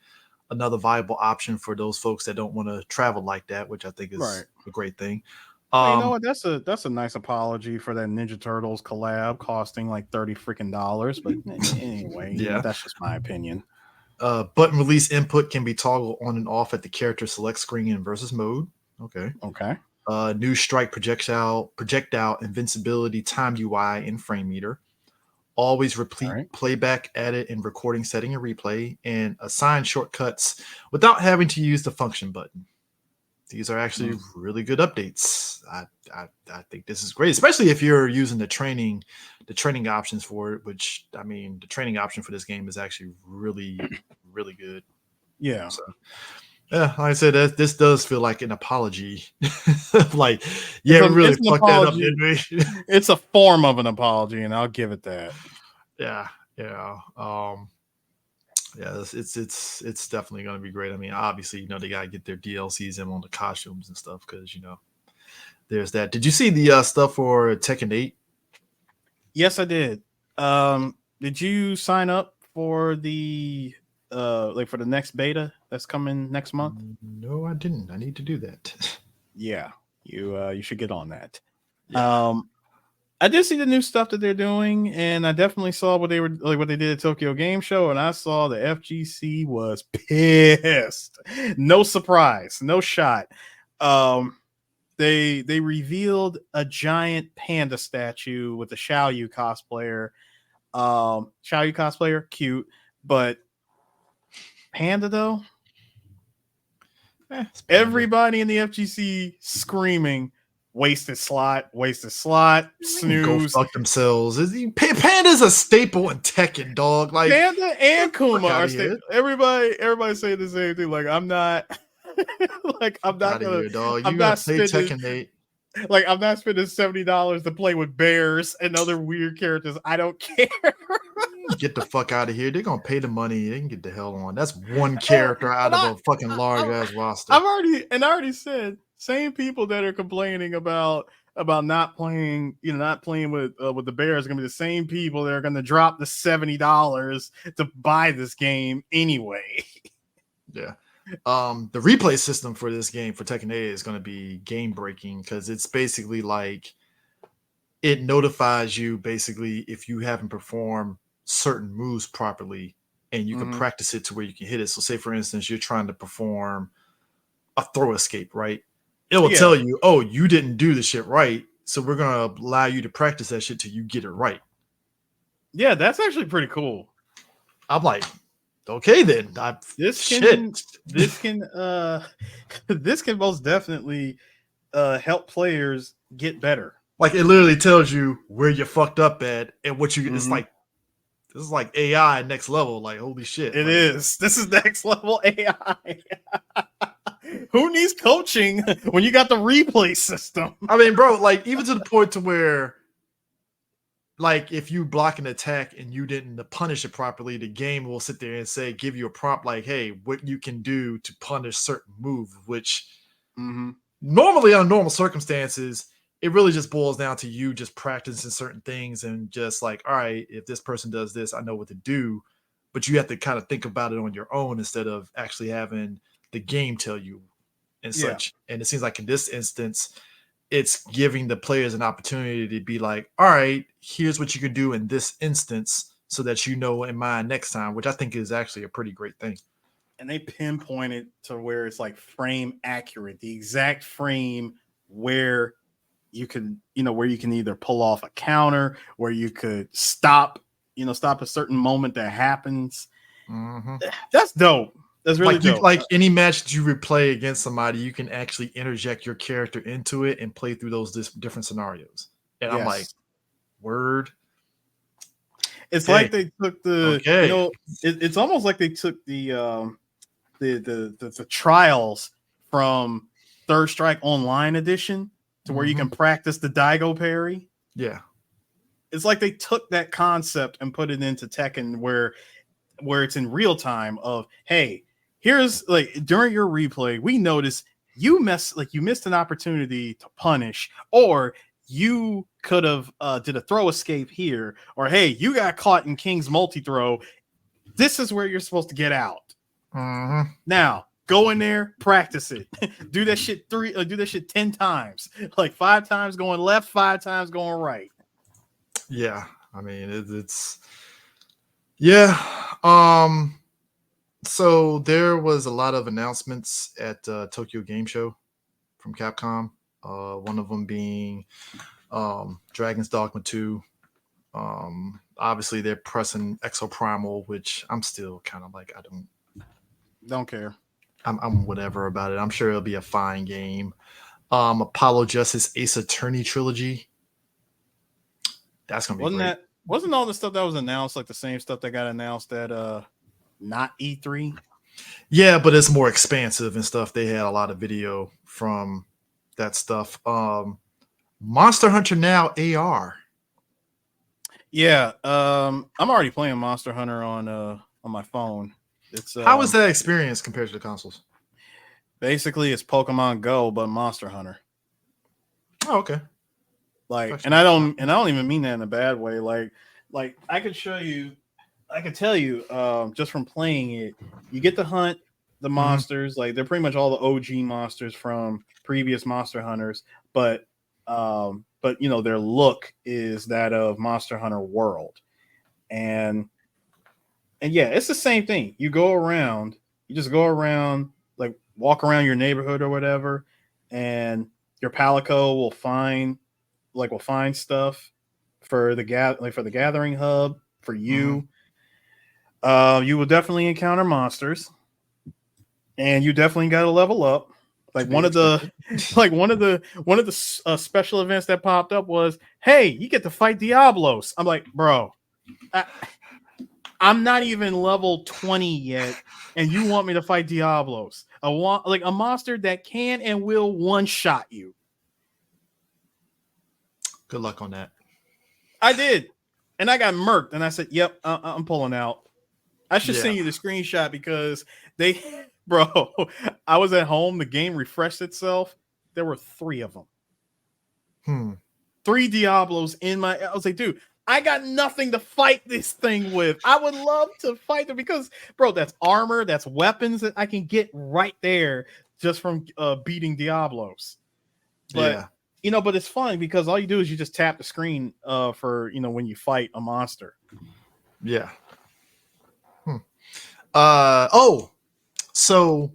Speaker 2: another viable option for those folks that don't want to travel like that, which I think is a great thing.
Speaker 3: Well, you know what? That's a nice apology for that Ninja Turtles collab costing like $30 freaking. But anyway, that's just my opinion.
Speaker 2: Button release input can be toggled on and off at the character select screen in versus mode. Okay. New strike projectile invincibility timed UI in frame meter. Always repeat playback edit and recording setting and replay, and assign shortcuts without having to use the function button. These are actually really good updates. I think this is great, especially if you're using the training options for it, which I mean, the training option for this game is actually really, really good.
Speaker 3: Yeah.
Speaker 2: So, yeah, like I said, this does feel like an apology. Like, yeah, we really fucked that up, didn't we?
Speaker 3: It's a form of an apology, and I'll give it that.
Speaker 2: Yeah. It's definitely going to be great. I mean, obviously, they got to get their DLCs in on the costumes and stuff because there's that. Did you see the stuff for Tekken 8?
Speaker 3: Yes, I did. Did you sign up for the for the next beta that's coming next month?
Speaker 2: No, I didn't. I need to do that.
Speaker 3: Yeah, you should get on that. Yeah. I did see the new stuff that they're doing, and I definitely saw what they did at Tokyo Game Show, and I saw the FGC was pissed. No surprise, no shot. They revealed a giant panda statue with a Xiaoyu cosplayer. Xiaoyu cosplayer, cute, but panda though. Everybody in the FGC screaming, wasted slot, snooze.
Speaker 2: Go fuck themselves. Panda's a staple in Tekken, dog. Like
Speaker 3: Panda and Kuma are staple. Everybody saying the same thing. Like I'm not gonna,
Speaker 2: dog.
Speaker 3: I'm not spending Tekken 8. Like I'm not spending $70 to play with bears and other weird characters. I don't care.
Speaker 2: Get the fuck out of here. They're gonna pay the money. They can get the hell on. That's one character out of a fucking large ass roster.
Speaker 3: I already said same people that are complaining about not playing, not playing with the Bears are gonna be the same people that are gonna drop the $70 to buy this game anyway.
Speaker 2: Yeah. The replay system for this game for Tekken 8 is going to be game breaking because it's basically like it notifies you basically if you haven't performed certain moves properly, and you can practice it to where you can hit it. So say for instance, you're trying to perform a throw escape, right? It will tell you, oh, you didn't do the shit right. So we're going to allow you to practice that shit till you get it right.
Speaker 3: Yeah, that's actually pretty cool.
Speaker 2: I'm like, okay, then this can
Speaker 3: most definitely help players get better.
Speaker 2: Like it literally tells you where you fucked up at and what you. It's like this is like AI next level. Like holy shit,
Speaker 3: it is. This is next level AI. Who needs coaching when you got the replay system?
Speaker 2: I mean, bro, like even to the point to where. Like if you block an attack and you didn't punish it properly, the game will sit there and give you a prompt like, hey, what you can do to punish certain move, which normally under normal circumstances, it really just boils down to you just practicing certain things and just like, all right, if this person does this, I know what to do. But you have to kind of think about it on your own instead of actually having the game tell you and such. And it seems like in this instance, it's giving the players an opportunity to be like, all right, here's what you can do in this instance so that in mind next time, which I think is actually a pretty great thing.
Speaker 3: And they pinpointed to where it's like frame accurate, the exact frame where you can, where you can either pull off a counter, where you could stop stop a certain moment that happens.
Speaker 2: Mhm.
Speaker 3: That's dope. That's really dope.
Speaker 2: Like any match that you replay against somebody, you can actually interject your character into it and play through those different scenarios. And I'm like,
Speaker 3: Yes.
Speaker 2: word.
Speaker 3: It's
Speaker 2: Okay.
Speaker 3: like they took the,
Speaker 2: Okay.
Speaker 3: it's almost like they took the trials from Third Strike Online Edition to where you can practice the Daigo parry.
Speaker 2: Yeah.
Speaker 3: It's like they took that concept and put it into Tekken where it's in real time of, hey, here's like during your replay, we noticed you missed an opportunity to punish, or you could have did a throw escape here, or hey, you got caught in King's multi-throw. This is where you're supposed to get out. Now go in there, practice it. Do that shit 10 times, like 5 times going left, 5 times going right.
Speaker 2: Yeah. I mean, it's yeah. So there was a lot of announcements at Tokyo Game Show from Capcom. One of them being Dragon's Dogma 2. Obviously they're pressing Exoprimal, which I'm still kind of like, I
Speaker 3: don't care.
Speaker 2: I'm whatever about it. I'm sure it'll be a fine game. Apollo Justice Ace Attorney trilogy. That's gonna be great.
Speaker 3: Wasn't all the stuff that was announced like the same stuff that got announced at not E3?
Speaker 2: Yeah, but it's more expansive and stuff. They had a lot of video from that stuff. Monster Hunter Now AR.
Speaker 3: Yeah, I'm already playing Monster Hunter on my phone. It's
Speaker 2: how was that experience compared to the consoles?
Speaker 3: Basically, it's Pokemon Go but Monster Hunter.
Speaker 2: Oh, okay.
Speaker 3: Like, and I don't even mean that in a bad way. Like I could tell you, just from playing it, you get to hunt the monsters. Like they're pretty much all the OG monsters from previous Monster Hunters, but their look is that of Monster Hunter World, and yeah, it's the same thing. You just go around, like walk around your neighborhood or whatever, and your Palico will find stuff for the gathering hub for you. You will definitely encounter monsters, and you definitely got to level up. Like one of the special events that popped up was, hey, you get to fight Diablos. I'm like, bro, I'm not even level 20 yet, and you want me to fight Diablos? I want like a monster that can and will one shot you.
Speaker 2: Good luck on that.
Speaker 3: I did, and I got murked, and I said, "Yep, I'm pulling out." I should send you the screenshot because bro, I was at home. The game refreshed itself. There were 3 of them. 3 Diablos in my. I was like, dude, I got nothing to fight this thing with. I would love to fight them because, bro, that's armor, that's weapons that I can get right there just from beating Diablos. But but it's fun because all you do is you just tap the screen for when you fight a monster.
Speaker 2: Yeah. So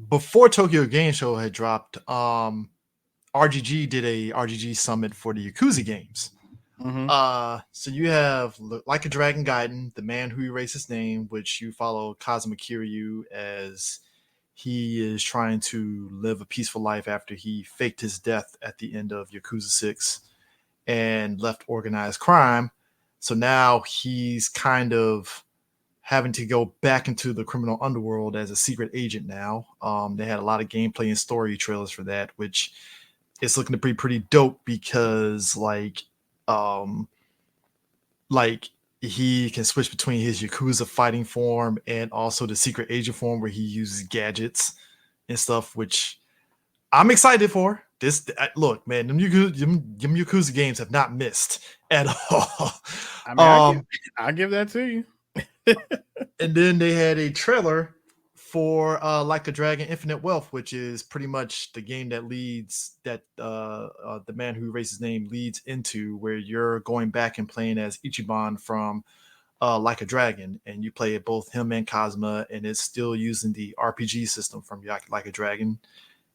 Speaker 2: before Tokyo Game Show had dropped, RGG did a RGG summit for the Yakuza games. So you have Like a Dragon Gaiden, The Man Who Erased His Name, which you follow Kazuma Kiryu as he is trying to live a peaceful life after he faked his death at the end of Yakuza 6 and left organized crime. So now he's kind of having to go back into the criminal underworld as a secret agent now. They had a lot of gameplay and story trailers for that, which is looking to be pretty dope because like he can switch between his Yakuza fighting form and also the secret agent form where he uses gadgets and stuff, which I'm excited for. This look, man, them Yakuza games have not missed at all.
Speaker 3: I mean, I'll give that to you.
Speaker 2: And then they had a trailer for Like a Dragon Infinite Wealth, which is pretty much the game that leads The Man Who Erased His Name leads into, where you're going back and playing as Ichiban from Like a Dragon, and you play both him and Kazuma, and it's still using the RPG system from Like a Dragon.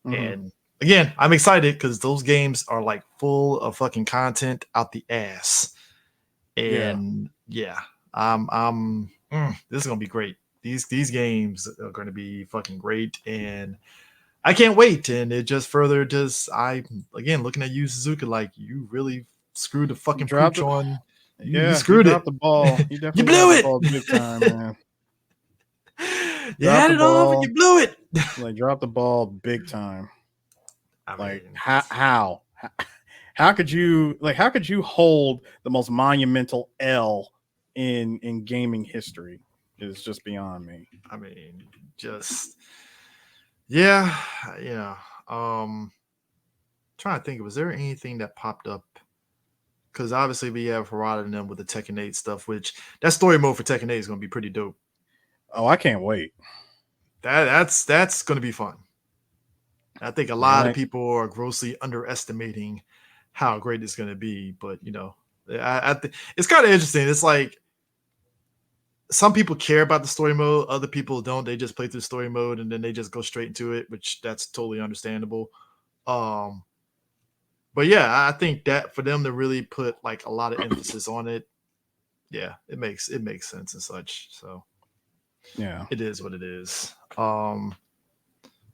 Speaker 2: And again, I'm excited because those games are like full of fucking content out the ass. And yeah, this is gonna be great. These games are gonna be fucking great, and I can't wait. And it just further just I again looking at you, Suzuki, like you really screwed the
Speaker 3: You
Speaker 2: fucking
Speaker 3: dropped
Speaker 2: pooch
Speaker 3: it.
Speaker 2: on. You
Speaker 3: Yeah, you
Speaker 2: screwed it.
Speaker 3: dropped the ball. You
Speaker 2: You
Speaker 3: definitely dropped
Speaker 2: blew
Speaker 3: the
Speaker 2: it.
Speaker 3: ball big time, man.
Speaker 2: You
Speaker 3: Dropped
Speaker 2: had
Speaker 3: the
Speaker 2: it off and
Speaker 3: ball.
Speaker 2: you blew it.
Speaker 3: Like dropped the ball big time.
Speaker 2: I
Speaker 3: Like
Speaker 2: mean,
Speaker 3: how could you hold the most monumental L in gaming history? Is just beyond me.
Speaker 2: I mean, just yeah, yeah. Trying to think, was there anything that popped up? Because obviously we have Harada and them with the Tekken 8 stuff, which that story mode for Tekken 8 is going to be pretty dope.
Speaker 3: Oh, I can't wait.
Speaker 2: That's going to be fun. I think a
Speaker 3: Like,
Speaker 2: lot of people are grossly underestimating how great it's going to be, but I think it's kind of interesting. It's like some people care about the story mode, other people don't. They just play through story mode and then they just go straight into it, which that's totally understandable. Um, but yeah, I think that for them to really put like a lot of emphasis on it, yeah, it makes sense and such. So
Speaker 3: yeah.
Speaker 2: it is what it is.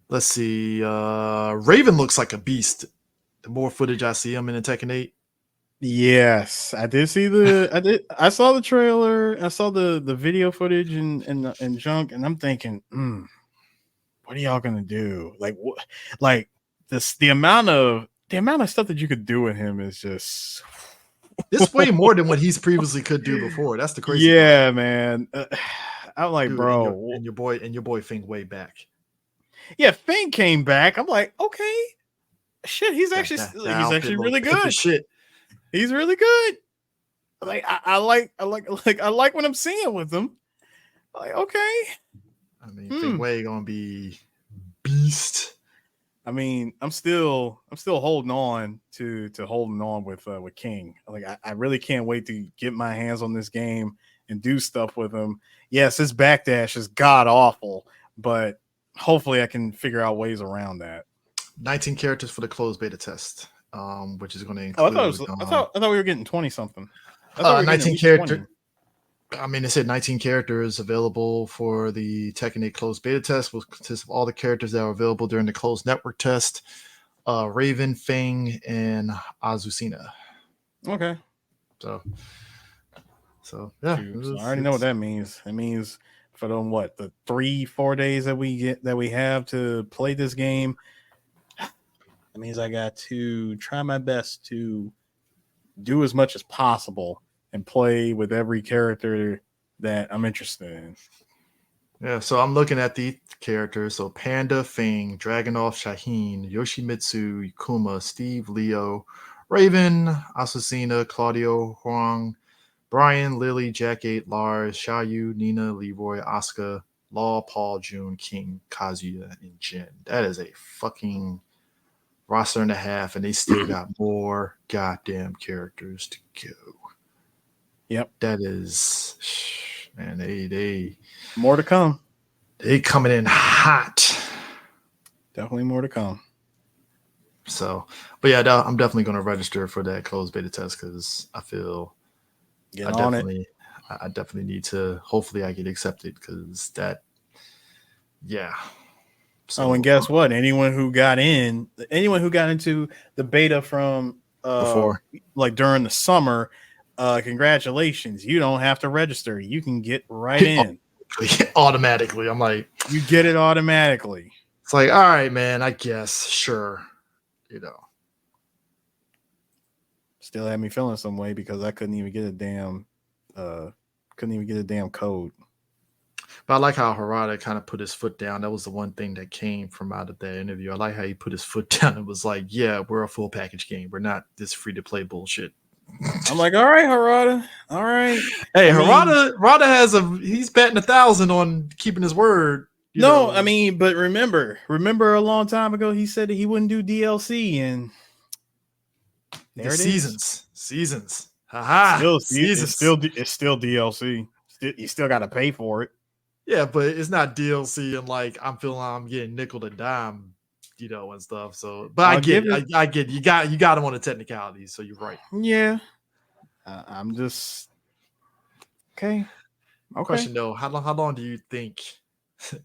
Speaker 2: Let's see. Raven looks like a beast. The more footage I see him in the Tekken 8.
Speaker 3: Yes, I did see I saw the trailer. I saw the video footage and junk, and I'm thinking, what are y'all gonna do? Like what? Like the amount of stuff that you could do with him is just
Speaker 2: It's way more than what he's previously could do before. That's the crazy part.
Speaker 3: yeah, man. I'm like,
Speaker 2: Dude,
Speaker 3: bro,
Speaker 2: and your boy Fink way back.
Speaker 3: yeah. Finn came back. I'm like, okay, shit. He's actually
Speaker 2: That
Speaker 3: he's
Speaker 2: outfit
Speaker 3: actually
Speaker 2: look
Speaker 3: really
Speaker 2: pimp as
Speaker 3: good.
Speaker 2: shit.
Speaker 3: He's really good. Like I like what I'm seeing with him. Like, okay.
Speaker 2: I mean, Fink Way gonna be beast.
Speaker 3: I mean, I'm still holding on to holding on with King. Like I really can't wait to get my hands on this game and do stuff with him. Yes, his backdash is god awful, but hopefully I can figure out ways around that.
Speaker 2: 19 characters for the closed beta test, which is going to
Speaker 3: Oh,
Speaker 2: include.
Speaker 3: I thought we were getting 20 something. I thought we were
Speaker 2: 19
Speaker 3: getting
Speaker 2: character. I mean, it said 19 characters available for the Tekken 8 closed beta test, will consist of all the characters that were available during the closed network test. Raven, Fang, and Azucena.
Speaker 3: 20. Okay.
Speaker 2: So yeah.
Speaker 3: So I already know what that means. It means for them the 3-4 days that we have to play this game. That means I got to try my best to do as much as possible and play with every character that I'm interested in.
Speaker 2: Yeah, so I'm looking at the characters. So Panda, Fang, Dragunov, Shaheen, Yoshimitsu, Kuma, Steve, Leo, Raven, Asusina, Claudio, Huang, Brian, Lily, Jack 8, Lars, Xiaoyu, Nina, Leroy, Asuka, Law, Paul, June, King, Kazuya, and Jin. That is a fucking roster and a half, and they still got more goddamn characters to go.
Speaker 3: Yep.
Speaker 2: That is, man, they
Speaker 3: more to come.
Speaker 2: They coming in hot.
Speaker 3: Definitely more to come.
Speaker 2: So, but yeah, I'm definitely going to register for that closed beta test because I feel I definitely need to. Hopefully, I get accepted because that, yeah.
Speaker 3: So, and guess what? Anyone who got into the beta from
Speaker 2: before,
Speaker 3: like during the summer, congratulations! You don't have to register. You can get right in
Speaker 2: automatically. I'm like,
Speaker 3: you get it automatically.
Speaker 2: It's like, all right, man. I guess, sure.
Speaker 3: Still had me feeling some way because I couldn't even get a damn code.
Speaker 2: But I like how Harada kind of put his foot down. That was the one thing that came from out of that interview. I like how he put his foot down. It was like, yeah, we're a full package game. We're not this free to play bullshit.
Speaker 3: I'm like, all right, Harada. All right.
Speaker 2: Hey, Harada he's betting 1,000 on keeping his word.
Speaker 3: I mean, but remember a long time ago he said that he wouldn't do DLC, and there it is.
Speaker 2: Seasons. Haha.
Speaker 3: It's still DLC. You still got to pay for it.
Speaker 2: Yeah, but it's not DLC, and like I'm feeling I'm getting nickel and dime, and stuff. So, but I get you got him on the technicalities. So you're right.
Speaker 3: Yeah, I'm just Okay. Okay.
Speaker 2: Question though, how long do you think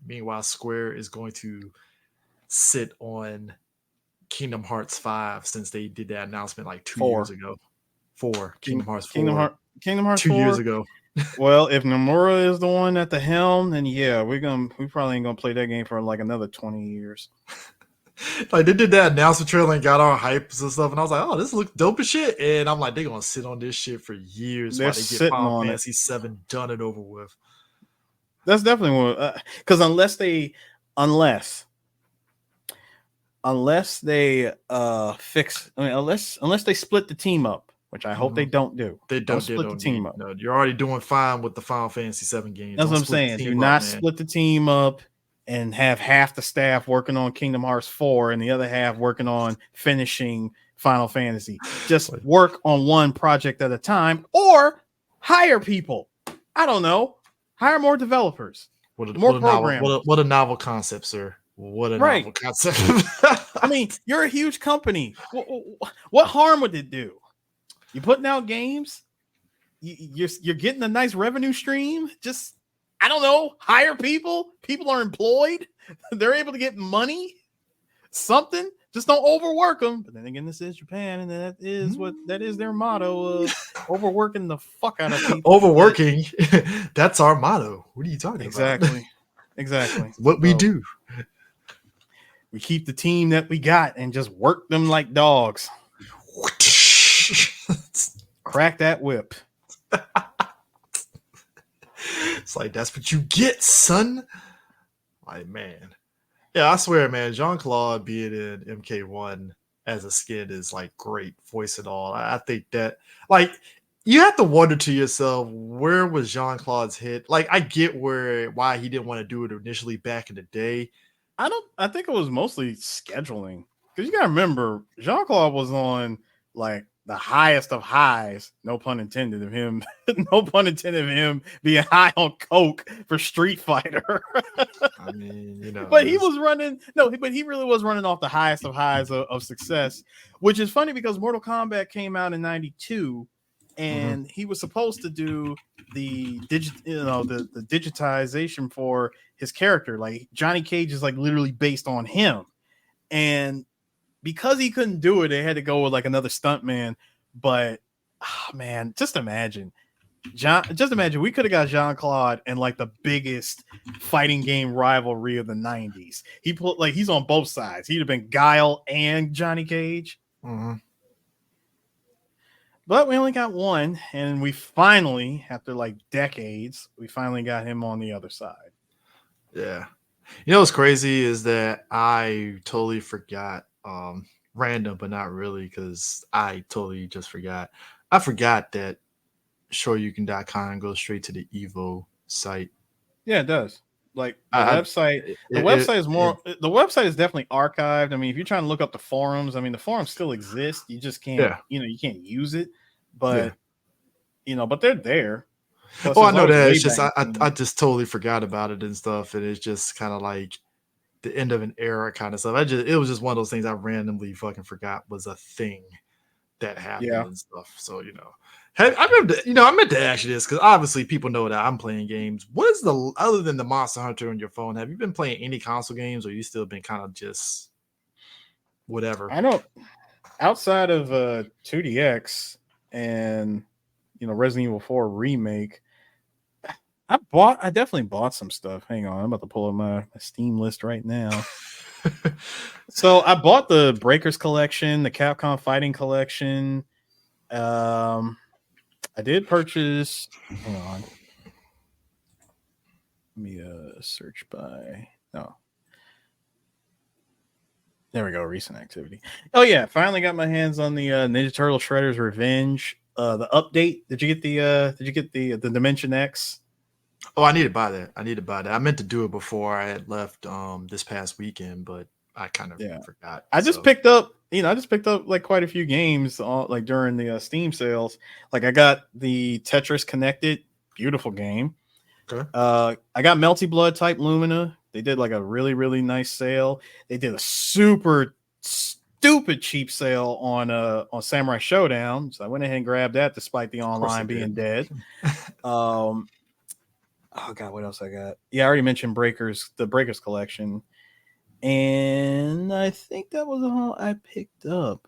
Speaker 2: meanwhile Square is going to sit on Kingdom Hearts 5 since they did that announcement like 2 years
Speaker 3: 4.
Speaker 2: ago? 4, Kingdom Hearts
Speaker 3: Kingdom
Speaker 2: 4,
Speaker 3: Heart Kingdom Hearts
Speaker 2: 2 years
Speaker 3: 4.
Speaker 2: ago.
Speaker 3: Well, if Nomura is the one at the helm, then yeah, we probably ain't gonna play that game for like another 20 years.
Speaker 2: Like they did that announcement trailer and got all hypes and stuff, and I was like, "Oh, this looks dope as shit." And I'm like, "They're gonna sit on this shit for years
Speaker 3: They're
Speaker 2: while they get
Speaker 3: sitting
Speaker 2: Final
Speaker 3: on it.
Speaker 2: Fantasy 7 done and over with."
Speaker 3: That's definitely one because unless they fix, I mean, unless they split the team up, which I hope they don't do.
Speaker 2: They
Speaker 3: Don't
Speaker 2: don't. They
Speaker 3: split the
Speaker 2: don't
Speaker 3: team
Speaker 2: need.
Speaker 3: up.
Speaker 2: No, you're already doing fine with the Final Fantasy 7 games.
Speaker 3: That's
Speaker 2: Don't
Speaker 3: what I'm
Speaker 2: split the
Speaker 3: saying. Do
Speaker 2: team up,
Speaker 3: not
Speaker 2: man.
Speaker 3: split the team up and have half the staff working on Kingdom Hearts 4 and the other half working on finishing Final Fantasy. Just work on one project at a time or hire people. I don't know. Hire more developers. More programmers.
Speaker 2: What a novel concept, sir. What a
Speaker 3: Right.
Speaker 2: novel concept.
Speaker 3: I mean, you're a huge company. What harm would it do? You're putting out games. You're getting a nice revenue stream. Just, I don't know, hire people. People are employed. They're able to get money. Something. Just don't overwork them. But then again, this is Japan, and that is their motto of overworking the fuck out of people.
Speaker 2: Overworking. That's our motto. What are you talking about?
Speaker 3: Exactly.
Speaker 2: What we do.
Speaker 3: We keep the team that we got and just work them like dogs. Crack that whip.
Speaker 2: It's like, that's what you get, son. Like, man. Yeah, I swear, man, Jean-Claude being in MK1 as a skin is like great voice and all. I think that, like, you have to wonder to yourself, where was Jean-Claude's hit? Like, I get why he didn't want to do it initially back in the day.
Speaker 3: I think it was mostly scheduling. Because you gotta remember, Jean-Claude was on like the highest of highs, no pun intended of him, no pun intended of him being high on coke for Street Fighter.
Speaker 2: I mean, you know,
Speaker 3: but he really was running off the highest of highs of success, which is funny because Mortal Kombat came out in 92 and he was supposed to do the digitization for his character. Like Johnny Cage is like literally based on him. And because he couldn't do it, they had to go with like another stuntman. But man, just imagine we could have got Jean-Claude in like the biggest fighting game rivalry of the 90s. He's on both sides. He'd have been Guile and Johnny Cage. But we only got one, and we finally, after like decades, we finally got him on the other side.
Speaker 2: Yeah. You know what's crazy is that I totally forgot, random, but not really, because I totally just forgot. I forgot that shoryuken.com goes straight to the Evo site.
Speaker 3: Yeah, it does. Like the website is definitely archived. I mean, if you're trying to look up the forums, I mean, the forums still exist. You just can't, you can't use it. But but they're there. Plus,
Speaker 2: I know that. It's just I just totally forgot about it and stuff, and it's just kind of like the end of an era kind of stuff. It was just one of those things I randomly fucking forgot was a thing that happened and stuff. So I meant to ask you this because obviously people know that I'm playing games. What is other than the Monster Hunter on your phone? Have you been playing any console games, or you still been kind of just whatever?
Speaker 3: I don't. Outside of 2DX and Resident Evil 4 remake, I definitely bought some stuff. Hang on, I'm about to pull up my Steam list right now. So I bought the Breakers collection, the Capcom Fighting collection. I did purchase. Hang on, let me search by. No. There we go. Recent activity. Oh yeah, finally got my hands on the Ninja Turtle Shredder's Revenge. The update. Did you get the Dimension X?
Speaker 2: Oh, I need to buy that. I meant to do it before I had left this past weekend, but I kind of forgot.
Speaker 3: I just picked up like quite a few games like during the Steam sales. Like I got the Tetris Connected, beautiful game.
Speaker 2: Okay.
Speaker 3: I got Melty Blood Type Lumina. They did like a really, really nice sale. They did a super stupid cheap sale on Samurai Showdown. So I went ahead and grabbed that despite the online being dead. Oh god, what else I got? Yeah, I already mentioned the Breakers collection. And I think that was all I picked up.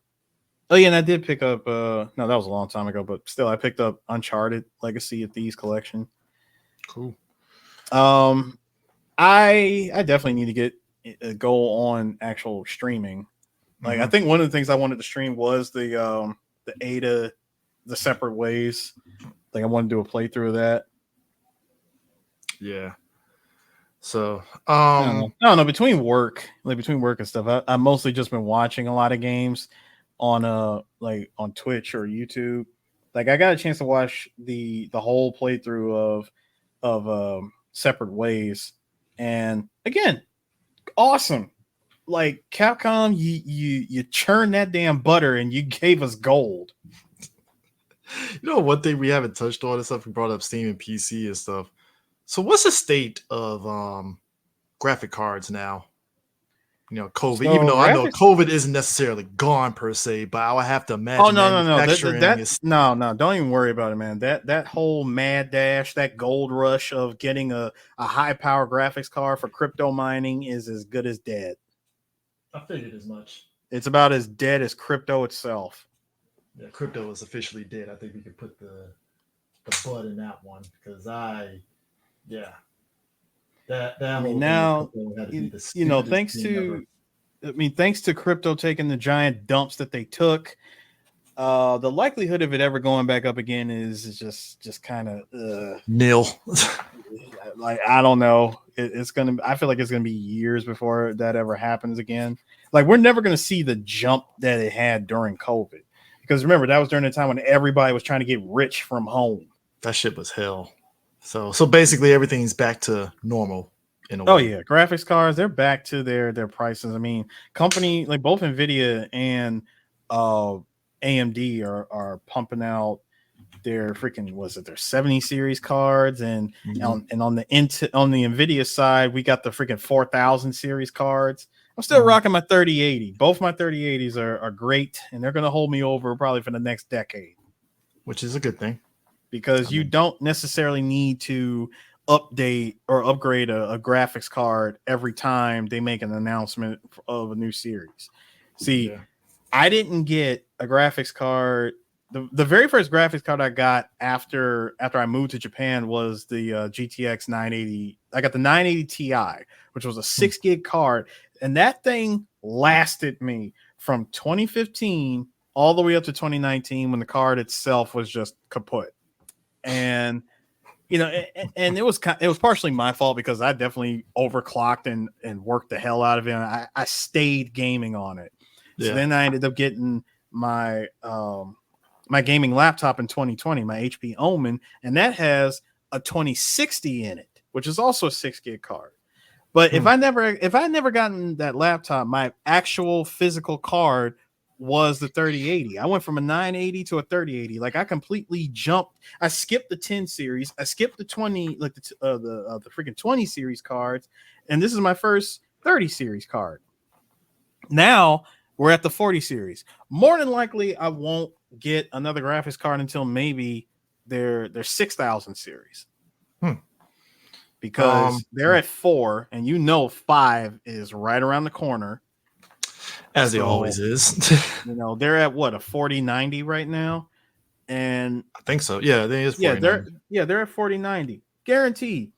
Speaker 3: Oh yeah, and I did pick up no, that was a long time ago, but still I picked up Uncharted Legacy of Thieves collection.
Speaker 2: Cool.
Speaker 3: I definitely need to get a goal on actual streaming. Like I think one of the things I wanted to stream was the Ada, the Separate Ways. Like I want to do a playthrough of that.
Speaker 2: Yeah. So
Speaker 3: I don't know. Between work and stuff, I mostly just been watching a lot of games on like on Twitch or YouTube. Like I got a chance to watch the whole playthrough of Separate Ways, and again, awesome. Like Capcom, you churned that damn butter and you gave us gold.
Speaker 2: You know, one thing we haven't touched on and stuff, we brought up Steam and PC and stuff. So what's the state of graphic cards now? You know, COVID,
Speaker 3: So
Speaker 2: even though I know
Speaker 3: graphics.
Speaker 2: COVID isn't necessarily gone per se, but I would have to imagine
Speaker 3: Oh no.
Speaker 2: manufacturing is
Speaker 3: No. Don't even worry about it, man. That whole mad dash, that gold rush of getting a high power graphics card for crypto mining is as good as dead.
Speaker 2: I figured as much.
Speaker 3: It's about as dead as crypto itself.
Speaker 2: Yeah, crypto is officially dead. I think we could put the bud in that one because that
Speaker 3: I
Speaker 2: whole
Speaker 3: mean,
Speaker 2: thing
Speaker 3: now
Speaker 2: with crypto had to be the
Speaker 3: you know,
Speaker 2: stupidest thing ever.
Speaker 3: thanks to crypto taking the giant dumps that they took, the likelihood of it ever going back up again is just kind of
Speaker 2: Nil.
Speaker 3: like I don't know. I feel like it's gonna be years before that ever happens again. Like we're never gonna see the jump that it had during COVID. Because remember, that was during the time when everybody was trying to get rich from home.
Speaker 2: That shit was hell. So basically everything's back to normal in a way.
Speaker 3: Oh yeah, graphics cards, they're back to their prices. I mean, company like both Nvidia and AMD are pumping out their freaking their 70 series cards and on the Nvidia side, we got the freaking 4000 series cards. I'm still rocking my 3080. Both my 3080s are great, and they're going to hold me over probably for the next decade.
Speaker 2: Which is a good thing.
Speaker 3: Because you don't necessarily need to update or upgrade a graphics card every time they make an announcement of a new series. See, I didn't get a graphics card. The very first graphics card I got after I moved to Japan was the GTX 980. I got the 980 Ti, which was a 6 gig card. And that thing lasted me from 2015 all the way up to 2019 when the card itself was just kaput. And you know, and it was partially my fault because I definitely overclocked and worked the hell out of it. And I stayed gaming on it. Yeah. So then I ended up getting my my gaming laptop in 2020, my HP Omen, and that has a 2060 in it, which is also a 6 gig card. But if I never gotten that laptop, my actual physical card was the 3080. I went from a 980 to a 3080. Like I completely jumped. I skipped the 10 series. I skipped the 20, like the freaking 20 series cards, and this is my first 30 series card. Now we're at the 40 series. More than likely, I won't get another graphics card until maybe their 6000 series. Because they're at 4, and 5 is right around the corner.
Speaker 2: As it always is.
Speaker 3: They're at what, a 4090 right now? And
Speaker 2: I think so. Yeah, they is 4090.
Speaker 3: They're at 4090. Guaranteed.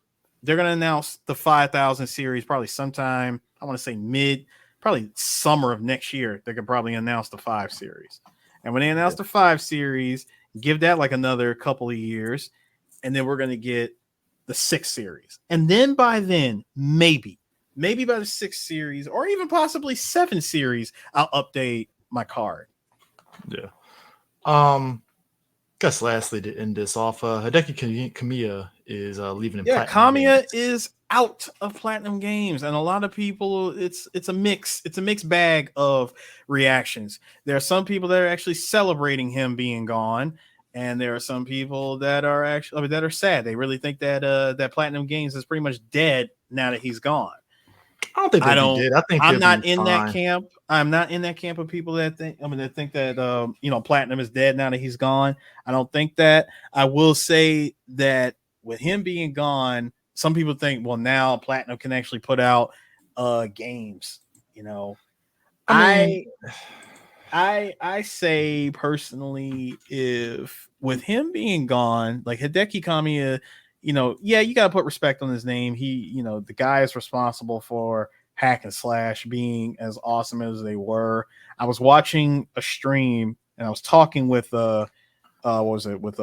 Speaker 3: They're gonna announce the 5000 series probably sometime. I want to say probably summer of next year. They could probably announce the 5 series. And when they announce the 5 series, give that like another couple of years, and then we're gonna get the 6 series. And then by then, maybe by the 6 series or even possibly 7 series, I'll update my card.
Speaker 2: Yeah. Guess lastly to end this off, Hideki Kamiya is leaving in Platinum
Speaker 3: Kamiya
Speaker 2: Games.
Speaker 3: is out of Platinum Games, and a lot of people it's a mixed bag of reactions. There are some people that are actually celebrating him being gone, and there are some people that are actually sad. They really think that that Platinum Games is pretty much dead now that he's gone.
Speaker 2: I don't think
Speaker 3: I
Speaker 2: they'll be
Speaker 3: don't.
Speaker 2: good. I think
Speaker 3: I'm
Speaker 2: they'll
Speaker 3: not
Speaker 2: be
Speaker 3: in that
Speaker 2: fine.
Speaker 3: camp. I'm not in that camp of people that think. I mean, that think that Platinum is dead now that he's gone. I don't think that. I will say that with him being gone, some people think, well, now Platinum can actually put out games. You know,
Speaker 2: I mean,
Speaker 3: I I say personally, if with him being gone, like Hideki Kamiya, yeah, you gotta put respect on his name. He, the guy is responsible for hack and slash being as awesome as they were. I was watching a stream and I was talking with what was it with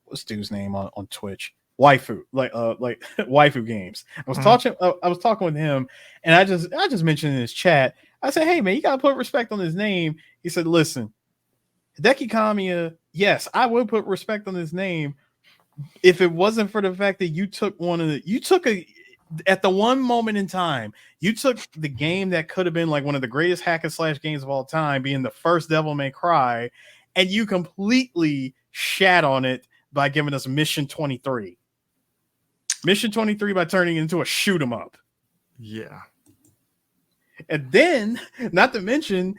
Speaker 3: what's dude's name on Twitch? Waifu, like waifu games. I was talking with him, and I just mentioned in his chat. I said, "Hey man, you gotta put respect on his name." He said, "Listen, Hideki Kamiya, yes, I would put respect on his name if it wasn't for the fact that you took at the one moment in time, you took the game that could have been like one of the greatest hack and slash games of all time, being the first Devil May Cry, and you completely shat on it by giving us Mission 23. Mission 23 by turning it into a shoot 'em up.
Speaker 2: yeah.
Speaker 3: And then, not to mention,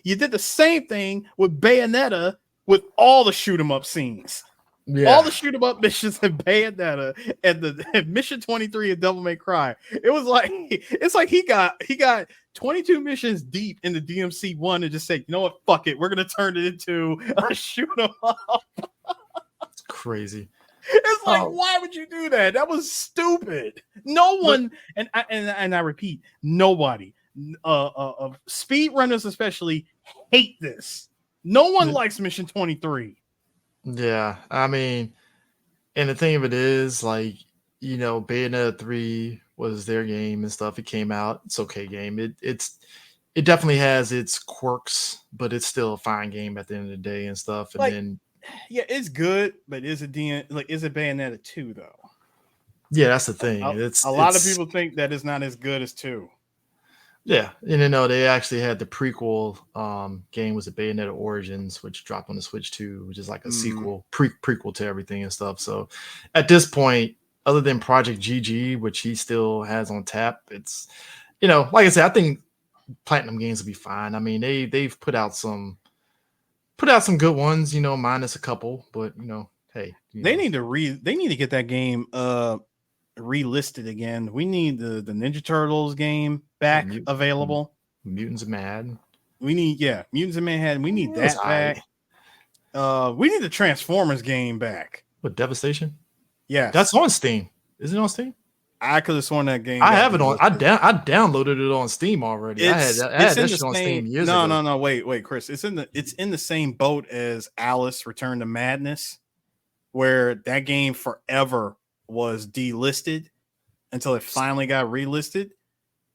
Speaker 3: you did the same thing with Bayonetta with all the shoot 'em up scenes.
Speaker 2: Yeah.
Speaker 3: All the shoot 'em up missions in Bayonetta and Mission 23 of Devil May Cry. It's like he got 22 missions deep in the DMC one and just said, you know what, fuck it, we're gonna turn it into a shoot 'em up.
Speaker 2: It's crazy.
Speaker 3: It's like, why would you do that? That was stupid. No one, and I repeat, nobody, speedrunners especially, hate this. No one likes Mission 23.
Speaker 2: Yeah, I mean, and the thing of it is, like, Bayonetta 3 was their game and stuff. It came out. It's okay game. It definitely has its quirks, but it's still a fine game at the end of the day and stuff. And then
Speaker 3: yeah, it's good, but is it Bayonetta 2 though?
Speaker 2: Yeah, that's the thing.
Speaker 3: A lot of people think that it's not as good as 2.
Speaker 2: Yeah, and they actually had the prequel game was the Bayonetta Origins, which dropped on the Switch 2, which is like a sequel, prequel to everything and stuff. So at this point, other than Project GG, which he still has on tap, it's like I said, I think Platinum Games will be fine. I mean, they've put out some good ones, minus a couple, but hey,
Speaker 3: they need to get that game relisted again. We need the Ninja Turtles game back available.
Speaker 2: Mutants of Mad.
Speaker 3: We need Mutants of Manhattan. We need that back. We need the Transformers game back.
Speaker 2: What, Devastation?
Speaker 3: Yeah,
Speaker 2: that's on Steam. Is it on Steam?
Speaker 3: I could have sworn that game.
Speaker 2: I have it on. I downloaded it on Steam already. I had that shit on Steam years ago.
Speaker 3: No. Wait, Chris. It's in the same boat as Alice: Return to Madness, where that game forever was delisted until it finally got relisted.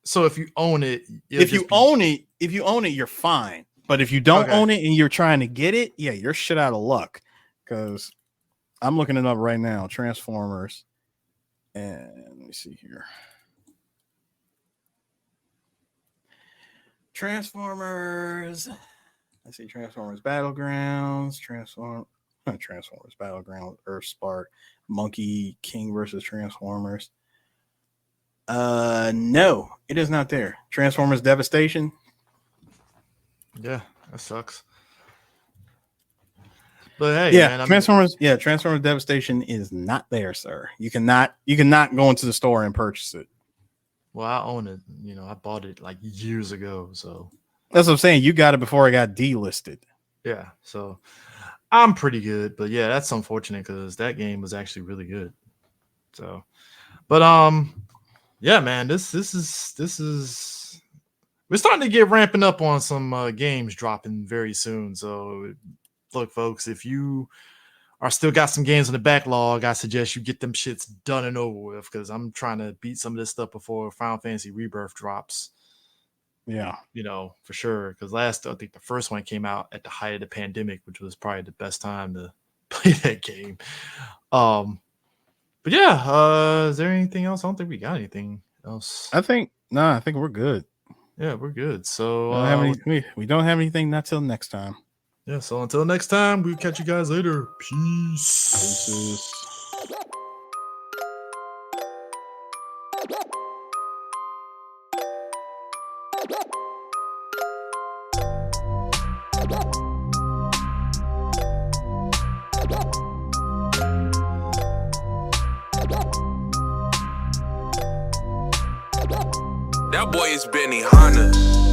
Speaker 2: So if you own it,
Speaker 3: if you own it, you're fine. But if you don't own it and you're trying to get it, yeah, you're shit out of luck. Because I'm looking it up right now. Transformers. And let me see here. Transformers. I see Transformers Battlegrounds. Transformers Battlegrounds. Earthspark. Monkey King versus Transformers. No, it is not there. Transformers Devastation.
Speaker 2: Yeah, that sucks. But hey,
Speaker 3: yeah, man, Transformers Devastation is not there, sir. You cannot go into the store and purchase it.
Speaker 2: Well, I own it. I bought it like years ago, so
Speaker 3: that's what I'm saying. You got it before it got delisted.
Speaker 2: Yeah, so I'm pretty good, but yeah, that's unfortunate because that game was actually really good. So, but yeah, man, this is we're starting to get ramping up on some games dropping very soon. So, look, folks, if you are still got some games in the backlog, I suggest you get them shits done and over with because I'm trying to beat some of this stuff before Final Fantasy Rebirth drops.
Speaker 3: Yeah,
Speaker 2: for sure. Because I think the first one came out at the height of the pandemic, which was probably the best time to play that game. But yeah, is there anything else? I don't think we got anything else.
Speaker 3: I think we're good.
Speaker 2: Yeah, we're good. So
Speaker 3: we don't have anything. Not till next time.
Speaker 2: Yeah. So until next time, we'll catch you guys later. Peace.
Speaker 3: Deuces.
Speaker 4: That boy is Benny Hanna.